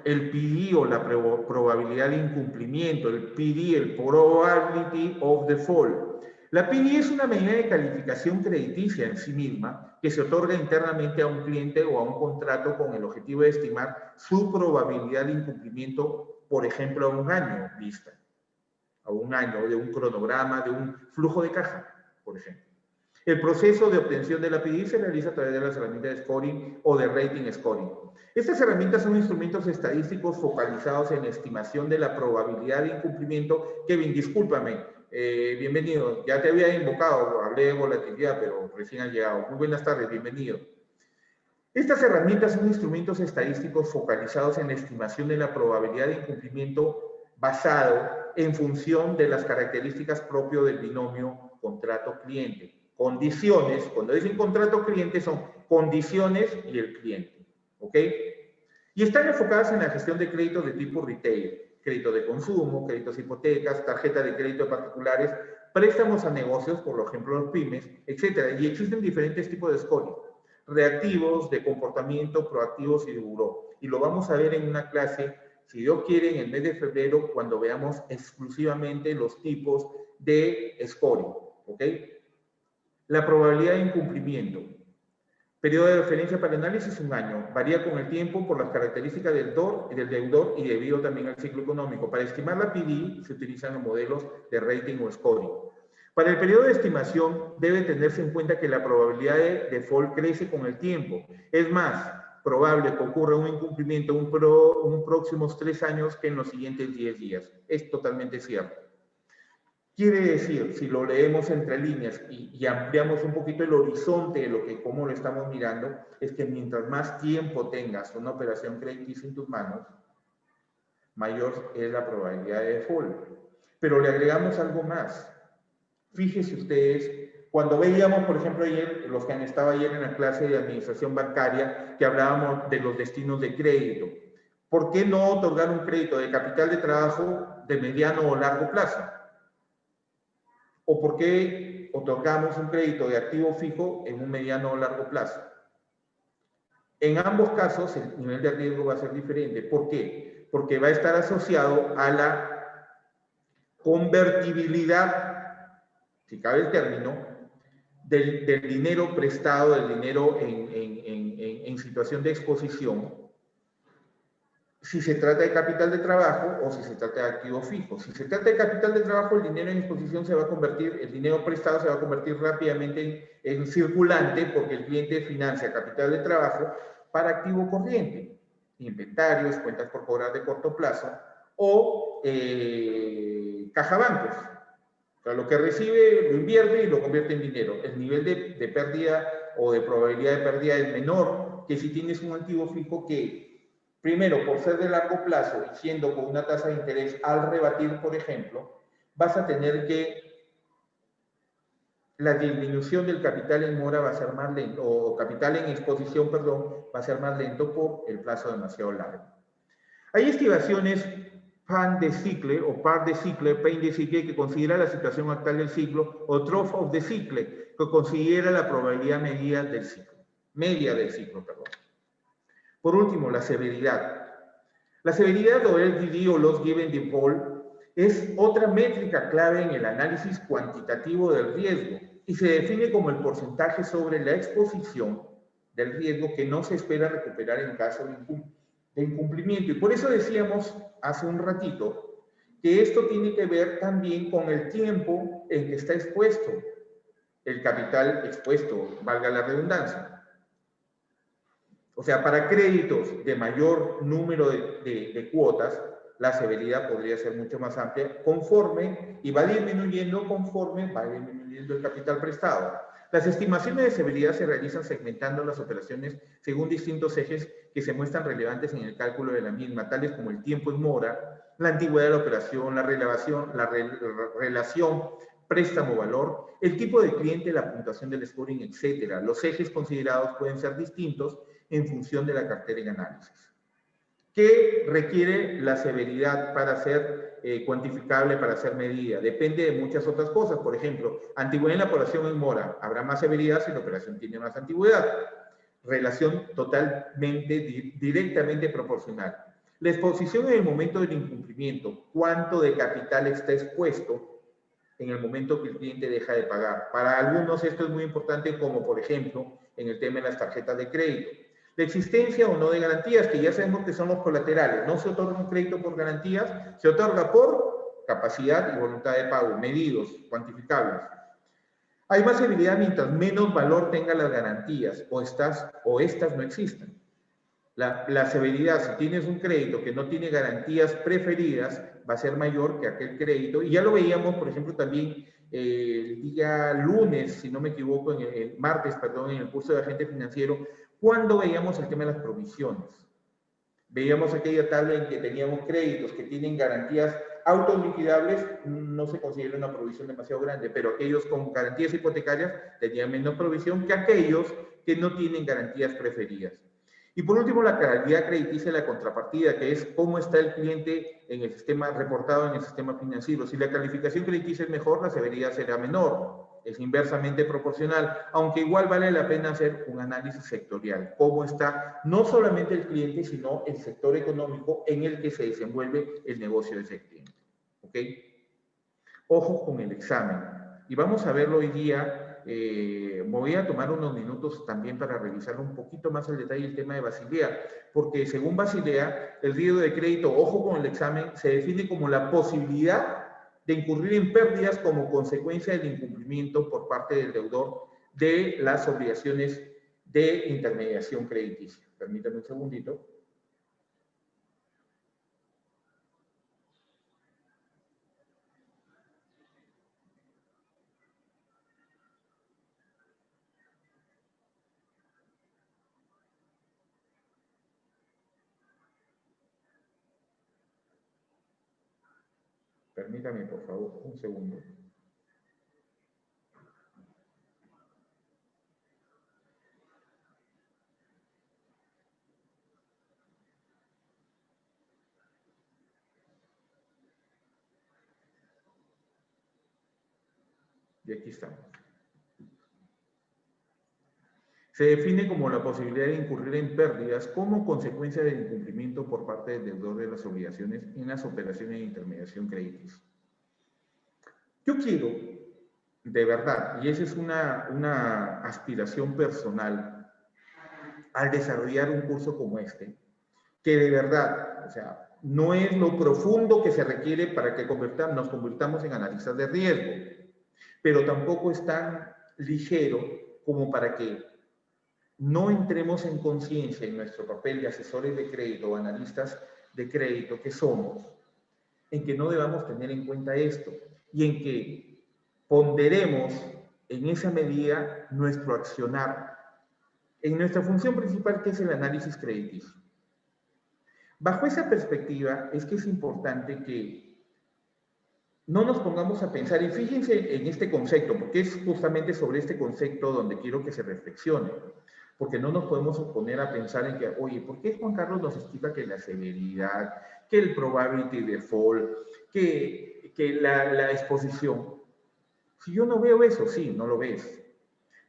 [SPEAKER 1] El PD o la probabilidad de incumplimiento, el PD, el Probability of Default. La PD es una medida de calificación crediticia en sí misma que se otorga internamente a un cliente o a un contrato con el objetivo de estimar su probabilidad de incumplimiento, por ejemplo, a un año vista. a un año, de un cronograma, de un flujo de caja, por ejemplo. El proceso de obtención de la PDI se realiza a través de las herramientas de scoring o de rating scoring. Estas herramientas son instrumentos estadísticos focalizados en la estimación de la probabilidad de incumplimiento. Kevin, discúlpame, bienvenido. Ya te había invocado, hablé de volatilidad, pero recién has llegado. Muy buenas tardes, bienvenido. Estas herramientas son instrumentos estadísticos focalizados en la estimación de la probabilidad de incumplimiento basado en función de las características propias del binomio contrato-cliente. Condiciones, cuando dicen contrato-cliente son condiciones y el cliente, ¿ok? Y están enfocadas en la gestión de créditos de tipo retail, crédito de consumo, créditos hipotecas, tarjeta de crédito de particulares, préstamos a negocios, por ejemplo los pymes, etc. Y existen diferentes tipos de scoring, reactivos, de comportamiento, proactivos y de buró. Y lo vamos a ver en una clase, si Dios quiere, en el mes de febrero, cuando veamos exclusivamente los tipos de scoring, ¿ok? La probabilidad de incumplimiento. Periodo de referencia para análisis, 1 año. Varía con el tiempo por las características del deudor y debido también al ciclo económico. Para estimar la PDI se utilizan los modelos de rating o scoring. Para el periodo de estimación debe tenerse en cuenta que la probabilidad de default crece con el tiempo. Es más probable que ocurra un incumplimiento en un próximos 3 años que en los siguientes 10 días. Es totalmente cierto. Quiere decir, si lo leemos entre líneas y ampliamos un poquito el horizonte de cómo lo estamos mirando, es que mientras más tiempo tengas una operación crediticia en tus manos, mayor es la probabilidad de default. Pero le agregamos algo más. Fíjense ustedes, cuando veíamos, por ejemplo, ayer, los que han estado ayer en la clase de administración bancaria, que hablábamos de los destinos de crédito. ¿Por qué no otorgar un crédito de capital de trabajo de mediano o largo plazo? ¿O por qué otorgamos un crédito de activo fijo en un mediano o largo plazo? En ambos casos, el nivel de riesgo va a ser diferente. ¿Por qué? Porque va a estar asociado a la convertibilidad, si cabe el término, del dinero prestado, del dinero en situación de exposición, si se trata de capital de trabajo o si se trata de activo fijo. Si se trata de capital de trabajo, el dinero en exposición se va a convertir, el dinero prestado se va a convertir rápidamente en circulante porque el cliente financia capital de trabajo para activo corriente, inventarios, cuentas por cobrar de corto plazo o caja bancos. O sea, lo que recibe lo invierte y lo convierte en dinero. El nivel de pérdida o de probabilidad de pérdida es menor que si tienes un activo fijo que, primero, por ser de largo plazo y siendo con una tasa de interés al rebatir, por ejemplo, vas a tener que la disminución del capital en mora va a ser más lento, o capital en exposición, perdón, va a ser más lento por el plazo demasiado largo. Hay estimaciones PAN de Ziegler o PAR de Ziegler, PAIN de Ziegler, que considera la situación actual del ciclo, o Trough of the Ziegler, que considera la probabilidad media del ciclo, perdón. Por último, la severidad. La severidad o LGD o Loss Given Default es otra métrica clave en el análisis cuantitativo del riesgo y se define como el porcentaje sobre la exposición del riesgo que no se espera recuperar en caso de incumplimiento. Y por eso decíamos hace un ratito que esto tiene que ver también con el tiempo en que está expuesto el capital expuesto, valga la redundancia. O sea, para créditos de mayor número de cuotas, la severidad podría ser mucho más amplia conforme, y va disminuyendo conforme va disminuyendo el capital prestado. Las estimaciones de severidad se realizan segmentando las operaciones según distintos ejes que se muestran relevantes en el cálculo de la misma, tales como el tiempo en mora, la antigüedad de la operación, la relación préstamo-valor, el tipo de cliente, la puntuación del scoring, etc. Los ejes considerados pueden ser distintos en función de la cartera en análisis. ¿Qué requiere la severidad para ser cuantificable, para ser medida? Depende de muchas otras cosas. Por ejemplo, antigüedad en la operación en mora. Habrá más severidad si la operación tiene más antigüedad. Relación totalmente, directamente proporcional. La exposición en el momento del incumplimiento. ¿Cuánto de capital está expuesto en el momento que el cliente deja de pagar? Para algunos esto es muy importante, como por ejemplo en el tema de las tarjetas de crédito. La existencia o no de garantías, que ya sabemos que son los colaterales. No se otorga un crédito por garantías, se otorga por capacidad y voluntad de pago, medidos, cuantificables. Hay más severidad mientras menos valor tengan las garantías o estas no existan. La severidad, si tienes un crédito que no tiene garantías preferidas, va a ser mayor que aquel crédito. Y ya lo veíamos, por ejemplo, también el día lunes, si no me equivoco, el martes, perdón, en el curso de agente financiero, cuando veíamos el tema de las provisiones. Veíamos aquella tabla en que teníamos créditos que tienen garantías autoliquidables, no se considera una provisión demasiado grande, pero aquellos con garantías hipotecarias tenían menos provisión que aquellos que no tienen garantías preferidas. Y por último, la calidad crediticia de la contrapartida, que es cómo está el cliente en el sistema, reportado en el sistema financiero. Si la calificación crediticia es mejor, la severidad será menor. Es inversamente proporcional, aunque igual vale la pena hacer un análisis sectorial. Cómo está no solamente el cliente, sino el sector económico en el que se desenvuelve el negocio de ese cliente. ¿Ok? Ojo con el examen. Y vamos a verlo hoy día. Me voy a tomar unos minutos también para revisar un poquito más al detalle el tema de Basilea, porque según Basilea, el riesgo de crédito, ojo con el examen, se define como la posibilidad de incurrir en pérdidas como consecuencia del incumplimiento por parte del deudor de las obligaciones de intermediación crediticia. Permítanme un segundito. Permítame, por favor, un segundo. Y aquí estamos. Se define como la posibilidad de incurrir en pérdidas como consecuencia del incumplimiento por parte del deudor de las obligaciones en las operaciones de intermediación crediticia. Yo quiero, de verdad, y esa es una aspiración personal, al desarrollar un curso como este, que de verdad, o sea, no es lo profundo que se requiere para que nos convirtamos en analistas de riesgo, pero tampoco es tan ligero como para que no entremos en conciencia en nuestro papel de asesores de crédito o analistas de crédito que somos, en que no debamos tener en cuenta esto y en que ponderemos en esa medida nuestro accionar en nuestra función principal, que es el análisis crediticio. Bajo esa perspectiva es que es importante que no nos pongamos a pensar, y fíjense en este concepto, porque es justamente sobre este concepto donde quiero que se reflexione, porque no nos podemos poner a pensar en que, oye, ¿por qué Juan Carlos nos explica que la severidad, que el probability default, que la exposición? Si yo no veo eso, sí, no lo ves.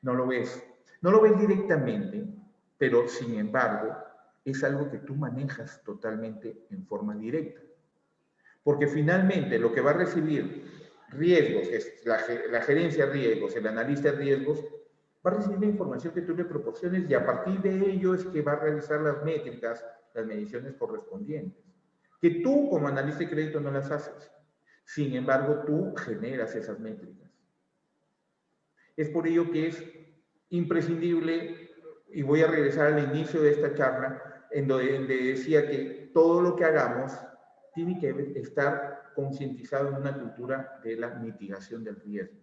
[SPEAKER 1] No lo ves. No lo ves directamente, pero sin embargo, es algo que tú manejas totalmente en forma directa. Porque finalmente lo que va a recibir riesgos, que es la gerencia de riesgos, el analista de riesgos, va a recibir la información que tú le proporciones y a partir de ello es que va a realizar las métricas, las mediciones correspondientes. Que tú como analista de crédito no las haces. Sin embargo, tú generas esas métricas. Es por ello que es imprescindible, y voy a regresar al inicio de esta charla, en donde decía que todo lo que hagamos tiene que estar concientizado en una cultura de la mitigación del riesgo.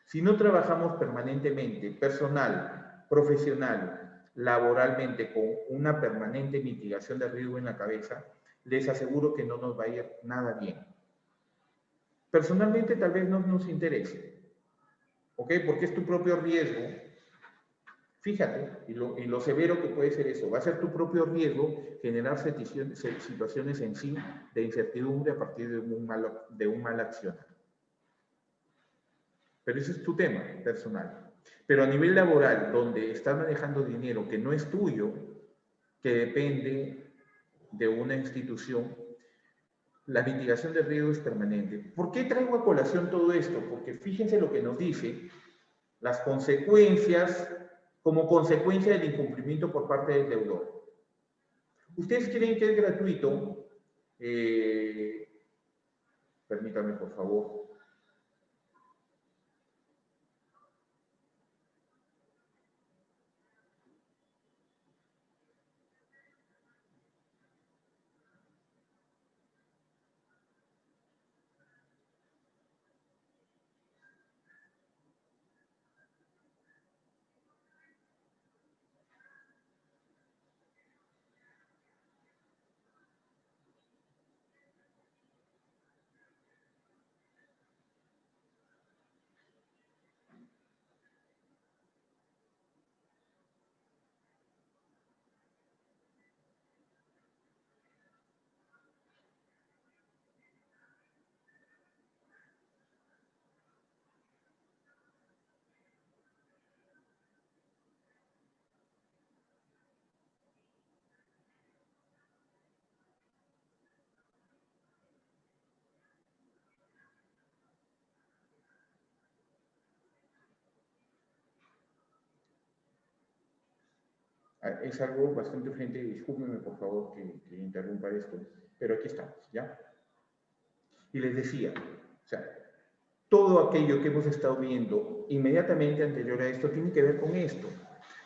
[SPEAKER 1] Si no trabajamos permanentemente, personal, profesional, laboralmente, con una permanente mitigación del riesgo en la cabeza, les aseguro que no nos va a ir nada bien. Personalmente tal vez no nos interese, ¿ok? Porque es tu propio riesgo. Fíjate, y lo severo que puede ser eso, va a ser tu propio riesgo generar situaciones en sí de incertidumbre a partir de un mal accionar. Pero ese es tu tema personal. Pero a nivel laboral, donde estás manejando dinero que no es tuyo, que depende de una institución, la mitigación de riesgo es permanente. ¿Por qué traigo a colación todo esto? Porque fíjense lo que nos dice las consecuencias, como consecuencia del incumplimiento por parte del deudor. ¿Ustedes creen que es gratuito Permítame, por favor. Es algo bastante urgente, discúlpenme por favor que interrumpa esto, pero aquí estamos, ¿ya? Y les decía, o sea, todo aquello que hemos estado viendo inmediatamente anterior a esto tiene que ver con esto,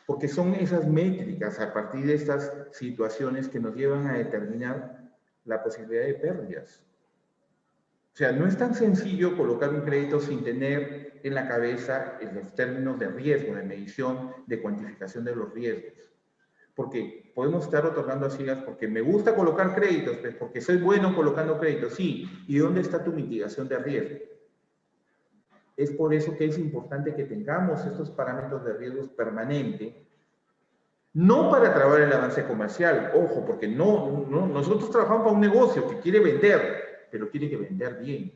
[SPEAKER 1] porque son esas métricas a partir de estas situaciones que nos llevan a determinar la posibilidad de pérdidas. O sea, no es tan sencillo colocar un crédito sin tener en la cabeza los términos de riesgo, de medición, de cuantificación de los riesgos. Porque podemos estar otorgando a ciegas porque me gusta colocar créditos, pues porque soy bueno colocando créditos, sí. ¿Y dónde está tu mitigación de riesgo? Es por eso que es importante que tengamos estos parámetros de riesgos permanentes, no para trabar el avance comercial, ojo, porque nosotros trabajamos para un negocio que quiere vender, pero quiere que vender bien.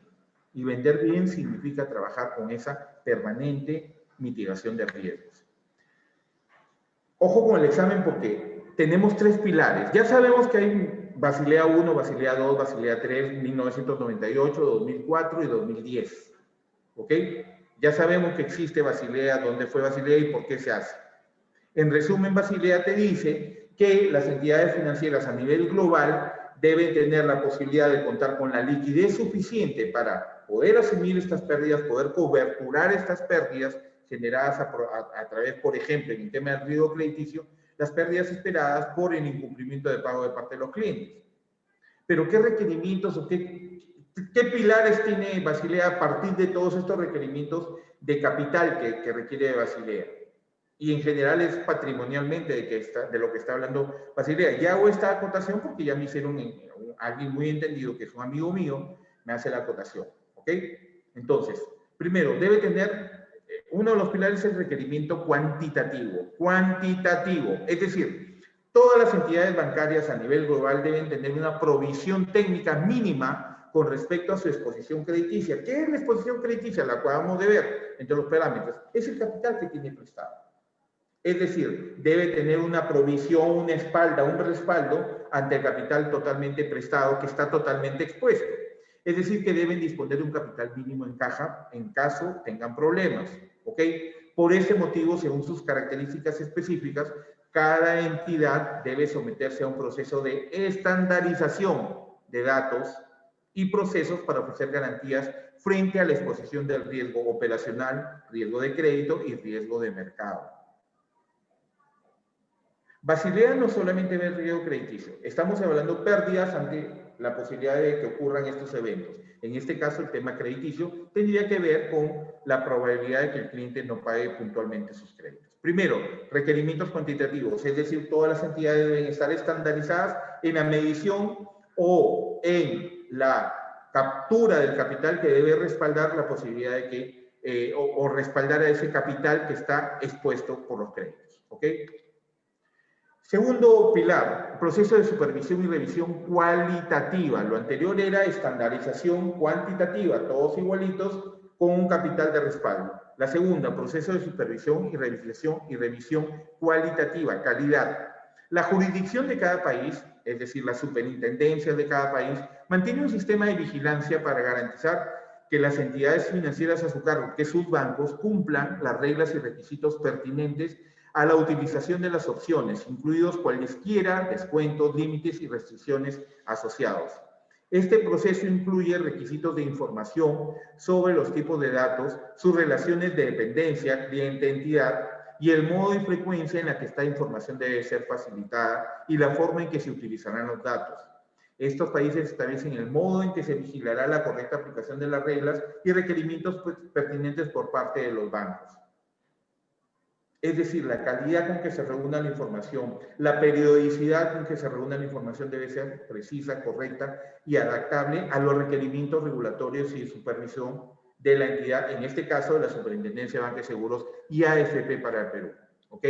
[SPEAKER 1] Y vender bien significa trabajar con esa permanente mitigación de riesgos. Ojo con el examen porque tenemos 3 pilares. Ya sabemos que hay Basilea 1, Basilea 2, Basilea 3, 1998, 2004 y 2010. ¿Ok? Ya sabemos que existe Basilea, dónde fue Basilea y por qué se hace. En resumen, Basilea te dice que las entidades financieras a nivel global deben tener la posibilidad de contar con la liquidez suficiente para poder asumir estas pérdidas, poder coberturar estas pérdidas generadas a través, por ejemplo, en el tema del riesgo crediticio, las pérdidas esperadas por el incumplimiento de pago de parte de los clientes. Pero ¿qué requerimientos o qué pilares tiene Basilea a partir de todos estos requerimientos de capital que requiere Basilea? Y en general es patrimonialmente de lo que está hablando Basilea. Ya hago esta acotación porque ya me hicieron alguien muy entendido, que es un amigo mío, me hace la acotación. ¿Ok? Entonces, primero, debe tener, uno de los pilares es el requerimiento cuantitativo. Cuantitativo, es decir, todas las entidades bancarias a nivel global deben tener una provisión técnica mínima con respecto a su exposición crediticia. ¿Qué es la exposición crediticia? La acabamos de ver entre los parámetros. Es el capital que tiene prestado. Es decir, debe tener una provisión, una espalda, un respaldo ante el capital totalmente prestado que está totalmente expuesto. Es decir, que deben disponer de un capital mínimo en caja en caso tengan problemas. ¿Ok? Por ese motivo, según sus características específicas, cada entidad debe someterse a un proceso de estandarización de datos y procesos para ofrecer garantías frente a la exposición del riesgo operacional, riesgo de crédito y riesgo de mercado. Basilea no solamente ve el riesgo crediticio, estamos hablando pérdidas ante la posibilidad de que ocurran estos eventos. En este caso, el tema crediticio tendría que ver con la probabilidad de que el cliente no pague puntualmente sus créditos. Primero, requerimientos cuantitativos, es decir, todas las entidades deben estar estandarizadas en la medición o en la captura del capital que debe respaldar la posibilidad de que, o respaldar a ese capital que está expuesto por los créditos. ¿Ok? Segundo pilar, proceso de supervisión y revisión cualitativa. Lo anterior era estandarización cuantitativa, todos igualitos con un capital de respaldo. La segunda, proceso de supervisión y revisión cualitativa, calidad. La jurisdicción de cada país, es decir, las superintendencias de cada país, mantiene un sistema de vigilancia para garantizar que las entidades financieras a su cargo, que sus bancos, cumplan las reglas y requisitos pertinentes a la utilización de las opciones, incluidos cualesquiera descuentos, límites y restricciones asociados. Este proceso incluye requisitos de información sobre los tipos de datos, sus relaciones de dependencia, cliente-entidad y el modo y frecuencia en la que esta información debe ser facilitada y la forma en que se utilizarán los datos. Estos países establecen el modo en que se vigilará la correcta aplicación de las reglas y requerimientos pertinentes por parte de los bancos. Es decir, la calidad con que se reúna la información, la periodicidad con que se reúna la información debe ser precisa, correcta y adaptable a los requerimientos regulatorios y de supervisión de la entidad, en este caso de la Superintendencia de Banca y Seguros y AFP para el Perú. ¿Ok?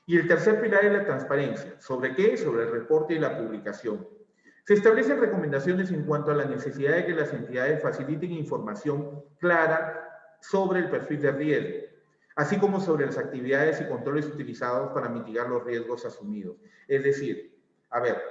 [SPEAKER 1] Y el tercer pilar es la transparencia. ¿Sobre qué? Sobre el reporte y la publicación. Se establecen recomendaciones en cuanto a la necesidad de que las entidades faciliten información clara sobre el perfil de riesgo, así como sobre las actividades y controles utilizados para mitigar los riesgos asumidos. Es decir, a ver,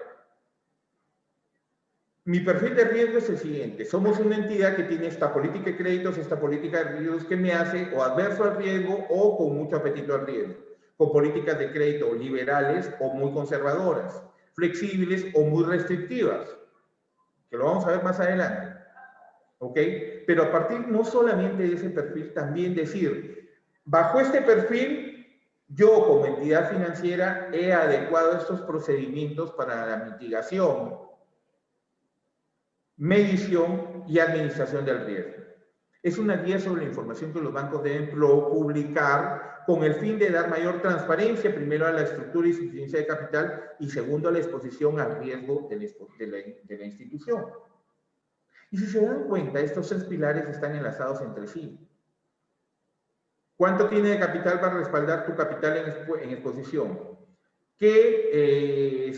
[SPEAKER 1] mi perfil de riesgo es el siguiente. Somos una entidad que tiene esta política de créditos, esta política de riesgos que me hace o adverso al riesgo o con mucho apetito al riesgo, con políticas de crédito liberales o muy conservadoras, flexibles o muy restrictivas, que lo vamos a ver más adelante. ¿Ok? Pero a partir no solamente de ese perfil, también decir, bajo este perfil, yo como entidad financiera he adecuado estos procedimientos para la mitigación, medición y administración del riesgo. Es una guía sobre la información que los bancos deben publicar con el fin de dar mayor transparencia, primero a la estructura y suficiencia de capital y segundo a la exposición al riesgo de la institución. Y si se dan cuenta, estos tres pilares están enlazados entre sí. ¿Cuánto tiene de capital para respaldar tu capital en exposición? ¿Qué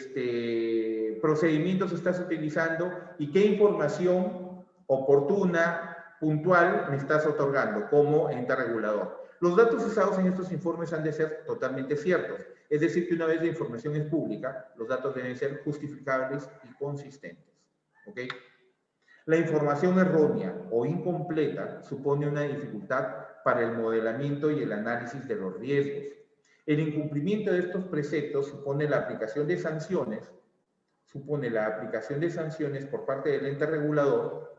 [SPEAKER 1] procedimientos estás utilizando y qué información oportuna, puntual, me estás otorgando como ente regulador? Los datos usados en estos informes han de ser totalmente ciertos. Es decir, que una vez la información es pública, los datos deben ser justificables y consistentes. ¿Ok? La información errónea o incompleta supone una dificultad para el modelamiento y el análisis de los riesgos. El incumplimiento de estos preceptos supone la aplicación de sanciones por parte del ente regulador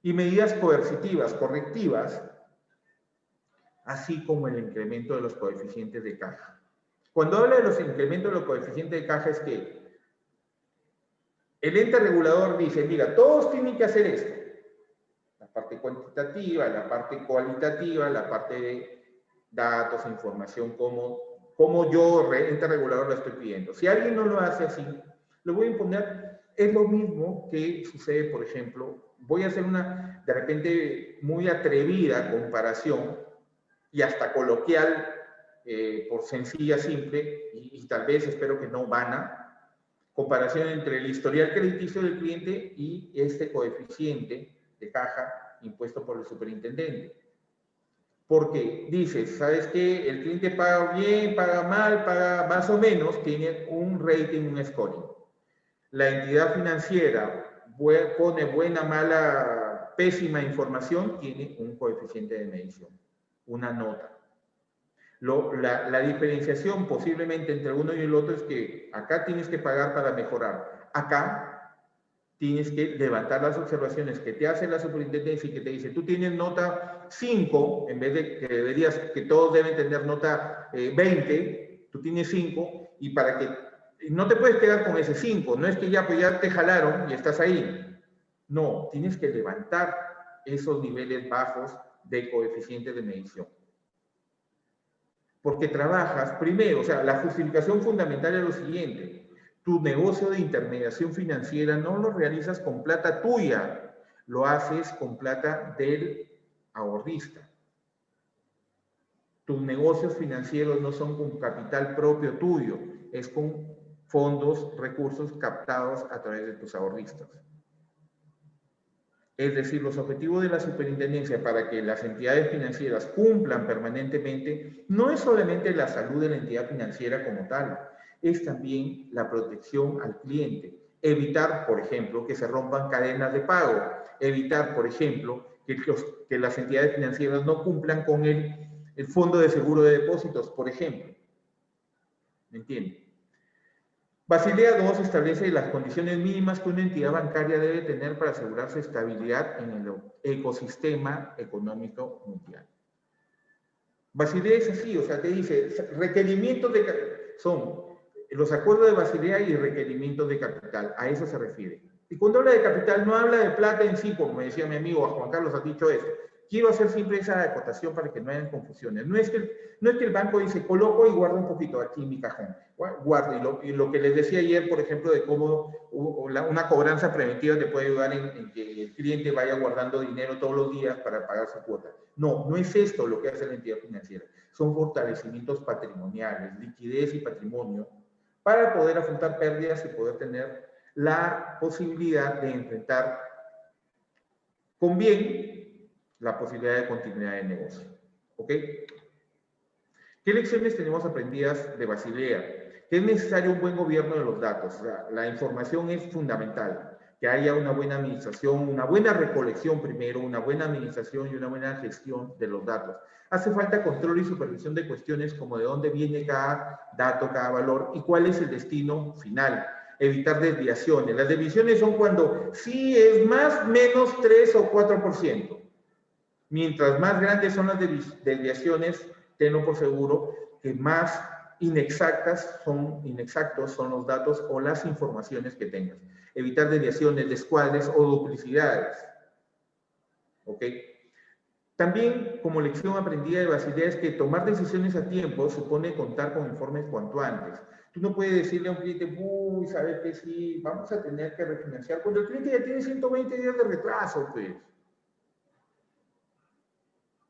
[SPEAKER 1] y medidas coercitivas, correctivas, así como el incremento de los coeficientes de caja. Cuando habla de los incrementos de los coeficientes de caja es que el ente regulador dice, mira, todos tienen que hacer esto. La parte cuantitativa, la parte cualitativa, la parte de datos, información, como yo, ente regulador, lo estoy pidiendo. Si alguien no lo hace así, lo voy a imponer. Es lo mismo que sucede, por ejemplo, voy a hacer una, de repente, muy atrevida comparación y hasta coloquial, por sencilla, simple, y tal vez espero que no vana, comparación entre el historial crediticio del cliente y este coeficiente de caja impuesto por el superintendente. Porque dices, ¿sabes qué? El cliente paga bien, paga mal, paga más o menos, tiene un rating, un scoring. La entidad financiera pone buena, mala, pésima información, tiene un coeficiente de medición, una nota. La diferenciación posiblemente entre uno y el otro es que acá tienes que pagar para mejorar. Acá tienes que levantar las observaciones que te hace la superintendencia y que te dice, tú tienes nota 5, en vez de que todos deben tener nota 20, tú tienes 5, y para que no te puedes quedar con ese 5, no es que ya, pues ya te jalaron y estás ahí. No, tienes que levantar esos niveles bajos de coeficiente de medición. Porque trabajas primero, o sea, la justificación fundamental es lo siguiente: tu negocio de intermediación financiera no lo realizas con plata tuya, lo haces con plata del ahorrista. Tus negocios financieros no son con capital propio tuyo, es con fondos, recursos captados a través de tus ahorristas. Es decir, los objetivos de la superintendencia para que las entidades financieras cumplan permanentemente no es solamente la salud de la entidad financiera como tal, es también la protección al cliente. Evitar, por ejemplo, que se rompan cadenas de pago. Evitar, por ejemplo, que las entidades financieras no cumplan con el fondo de seguro de depósitos, por ejemplo. ¿Me entienden? Basilea II establece las condiciones mínimas que una entidad bancaria debe tener para asegurar su estabilidad en el ecosistema económico mundial. Basilea es así, o sea, te dice, requerimientos son los acuerdos de Basilea y requerimientos de capital, a eso se refiere. Y cuando habla de capital, no habla de plata en sí, como me decía mi amigo Juan Carlos, ha dicho eso. Quiero hacer siempre esa acotación para que no hayan confusiones. No es que el banco dice, coloco y guardo un poquito aquí en mi cajón. Guardo, y lo que les decía ayer, por ejemplo, de cómo una cobranza preventiva te puede ayudar en que el cliente vaya guardando dinero todos los días para pagar su cuota. No, no es esto lo que hace la entidad financiera. Son fortalecimientos patrimoniales, liquidez y patrimonio, para poder afrontar pérdidas y poder tener la posibilidad de enfrentar con bien la posibilidad de continuidad de negocio. ¿Ok? ¿Qué lecciones tenemos aprendidas de Basilea? Que es necesario un buen gobierno de los datos. O sea, la información es fundamental. Que haya una buena administración, una buena recolección primero, una buena administración y una buena gestión de los datos. Hace falta control y supervisión de cuestiones como de dónde viene cada dato, cada valor y cuál es el destino final. Evitar desviaciones. Las desviaciones son cuando sí es más, menos 3 o 4%. Mientras más grandes son las desviaciones, tenlo por seguro que más inexactos son los datos o las informaciones que tengas. Evitar desviaciones, descuadres o duplicidades. ¿Ok? También, como lección aprendida de Basilea, es que tomar decisiones a tiempo supone contar con informes cuanto antes. Tú no puedes decirle a un cliente, uy, ¿sabes qué? Sí, vamos a tener que refinanciar, cuando el cliente ya tiene 120 días de retraso, pues.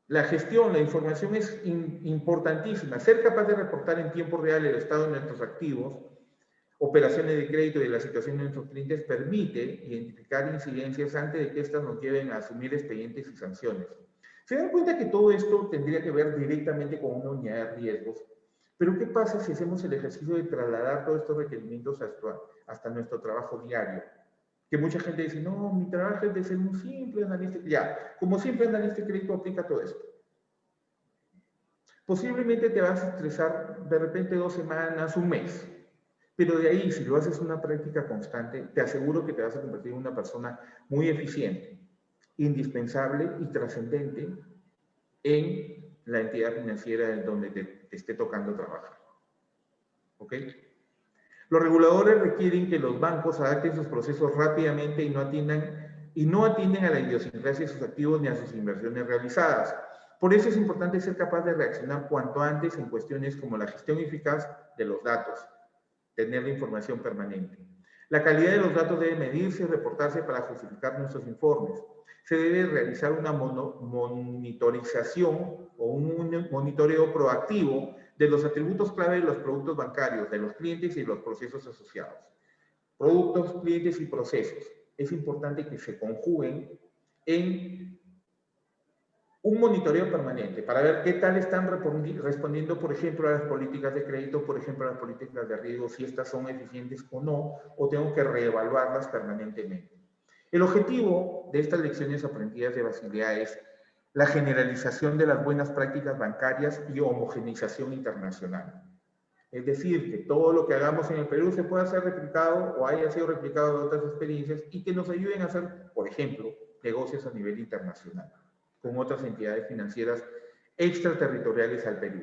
[SPEAKER 1] La gestión, la información es importantísima. Ser capaz de reportar en tiempo real el estado de nuestros activos, operaciones de crédito y la situación de nuestros clientes permite identificar incidencias antes de que éstas nos lleven a asumir expedientes y sanciones. Se dan cuenta que todo esto tendría que ver directamente con una unidad de riesgos, pero ¿qué pasa si hacemos el ejercicio de trasladar todos estos requerimientos hasta nuestro trabajo diario? Que mucha gente dice, no, mi trabajo es de ser un simple analista. Ya, como simple analista de crédito aplica todo esto. Posiblemente te vas a estresar de repente 2 semanas, un mes. Pero de ahí, si lo haces una práctica constante, te aseguro que te vas a convertir en una persona muy eficiente, indispensable y trascendente en la entidad financiera en donde te esté tocando trabajar. ¿Ok? Los reguladores requieren que los bancos adapten sus procesos rápidamente y no atienden a la idiosincrasia de sus activos ni a sus inversiones realizadas. Por eso es importante ser capaz de reaccionar cuanto antes en cuestiones como la gestión eficaz de los datos, tener la información permanente. La calidad de los datos debe medirse y reportarse para justificar nuestros informes. Se debe realizar una monitorización o un monitoreo proactivo de los atributos clave de los productos bancarios, de los clientes y de los procesos asociados. Productos, clientes y procesos. Es importante que se conjuguen en un monitoreo permanente para ver qué tal están respondiendo, por ejemplo, a las políticas de crédito, por ejemplo, a las políticas de riesgo, si estas son eficientes o no, o tengo que reevaluarlas permanentemente. El objetivo de estas lecciones aprendidas de Basilea es la generalización de las buenas prácticas bancarias y homogeneización internacional. Es decir, que todo lo que hagamos en el Perú se pueda ser replicado o haya sido replicado de otras experiencias y que nos ayuden a hacer, por ejemplo, negocios a nivel internacional con otras entidades financieras extraterritoriales al Perú.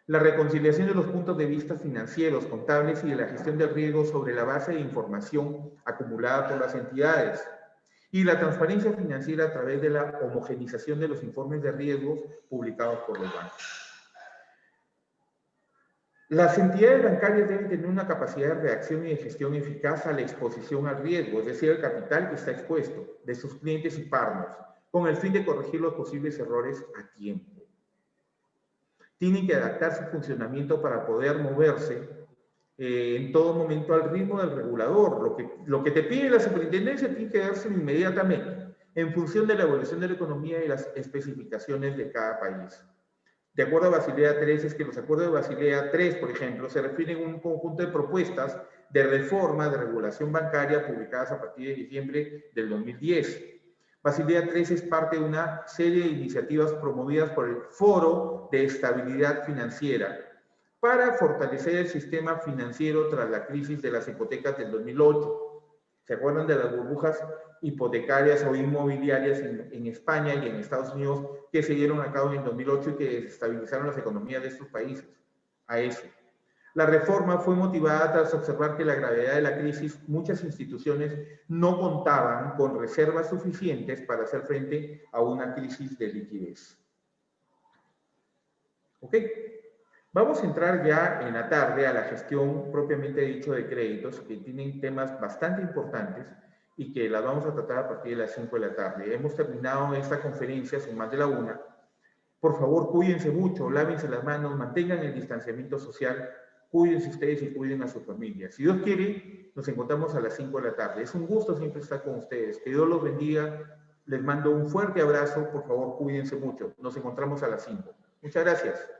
[SPEAKER 1] La reconciliación de los puntos de vista financieros, contables y de la gestión del riesgo sobre la base de información acumulada por las entidades. Y la transparencia financiera a través de la homogenización de los informes de riesgos publicados por los bancos. Las entidades bancarias deben tener una capacidad de reacción y de gestión eficaz a la exposición al riesgo, es decir, el capital que está expuesto, de sus clientes y partners, con el fin de corregir los posibles errores a tiempo. Tienen que adaptar su funcionamiento para poder moverse en todo momento al ritmo del regulador. Lo que te pide la superintendencia tiene que darse inmediatamente, en función de la evolución de la economía y las especificaciones de cada país. De acuerdo a Basilea III, es que los acuerdos de Basilea III, por ejemplo, se refieren a un conjunto de propuestas de reforma de regulación bancaria publicadas a partir de diciembre del 2010. Basilea III es parte de una serie de iniciativas promovidas por el Foro de Estabilidad Financiera, para fortalecer el sistema financiero tras la crisis de las hipotecas del 2008. ¿Se acuerdan de las burbujas hipotecarias o inmobiliarias en España y en Estados Unidos que se dieron a cabo en el 2008 y que desestabilizaron las economías de estos países? A eso. La reforma fue motivada tras observar que la gravedad de la crisis, muchas instituciones no contaban con reservas suficientes para hacer frente a una crisis de liquidez. ¿Ok? Vamos a entrar ya en la tarde a la gestión propiamente dicho de créditos, que tienen temas bastante importantes y que las vamos a tratar a partir de las 5 de la tarde. Hemos terminado esta conferencia, son más de la 1. Por favor, cuídense mucho, lávense las manos, mantengan el distanciamiento social, cuídense ustedes y cuiden a su familia. Si Dios quiere, nos encontramos a las 5 de la tarde. Es un gusto siempre estar con ustedes. Que Dios los bendiga. Les mando un fuerte abrazo. Por favor, cuídense mucho. Nos encontramos a las 5. Muchas gracias.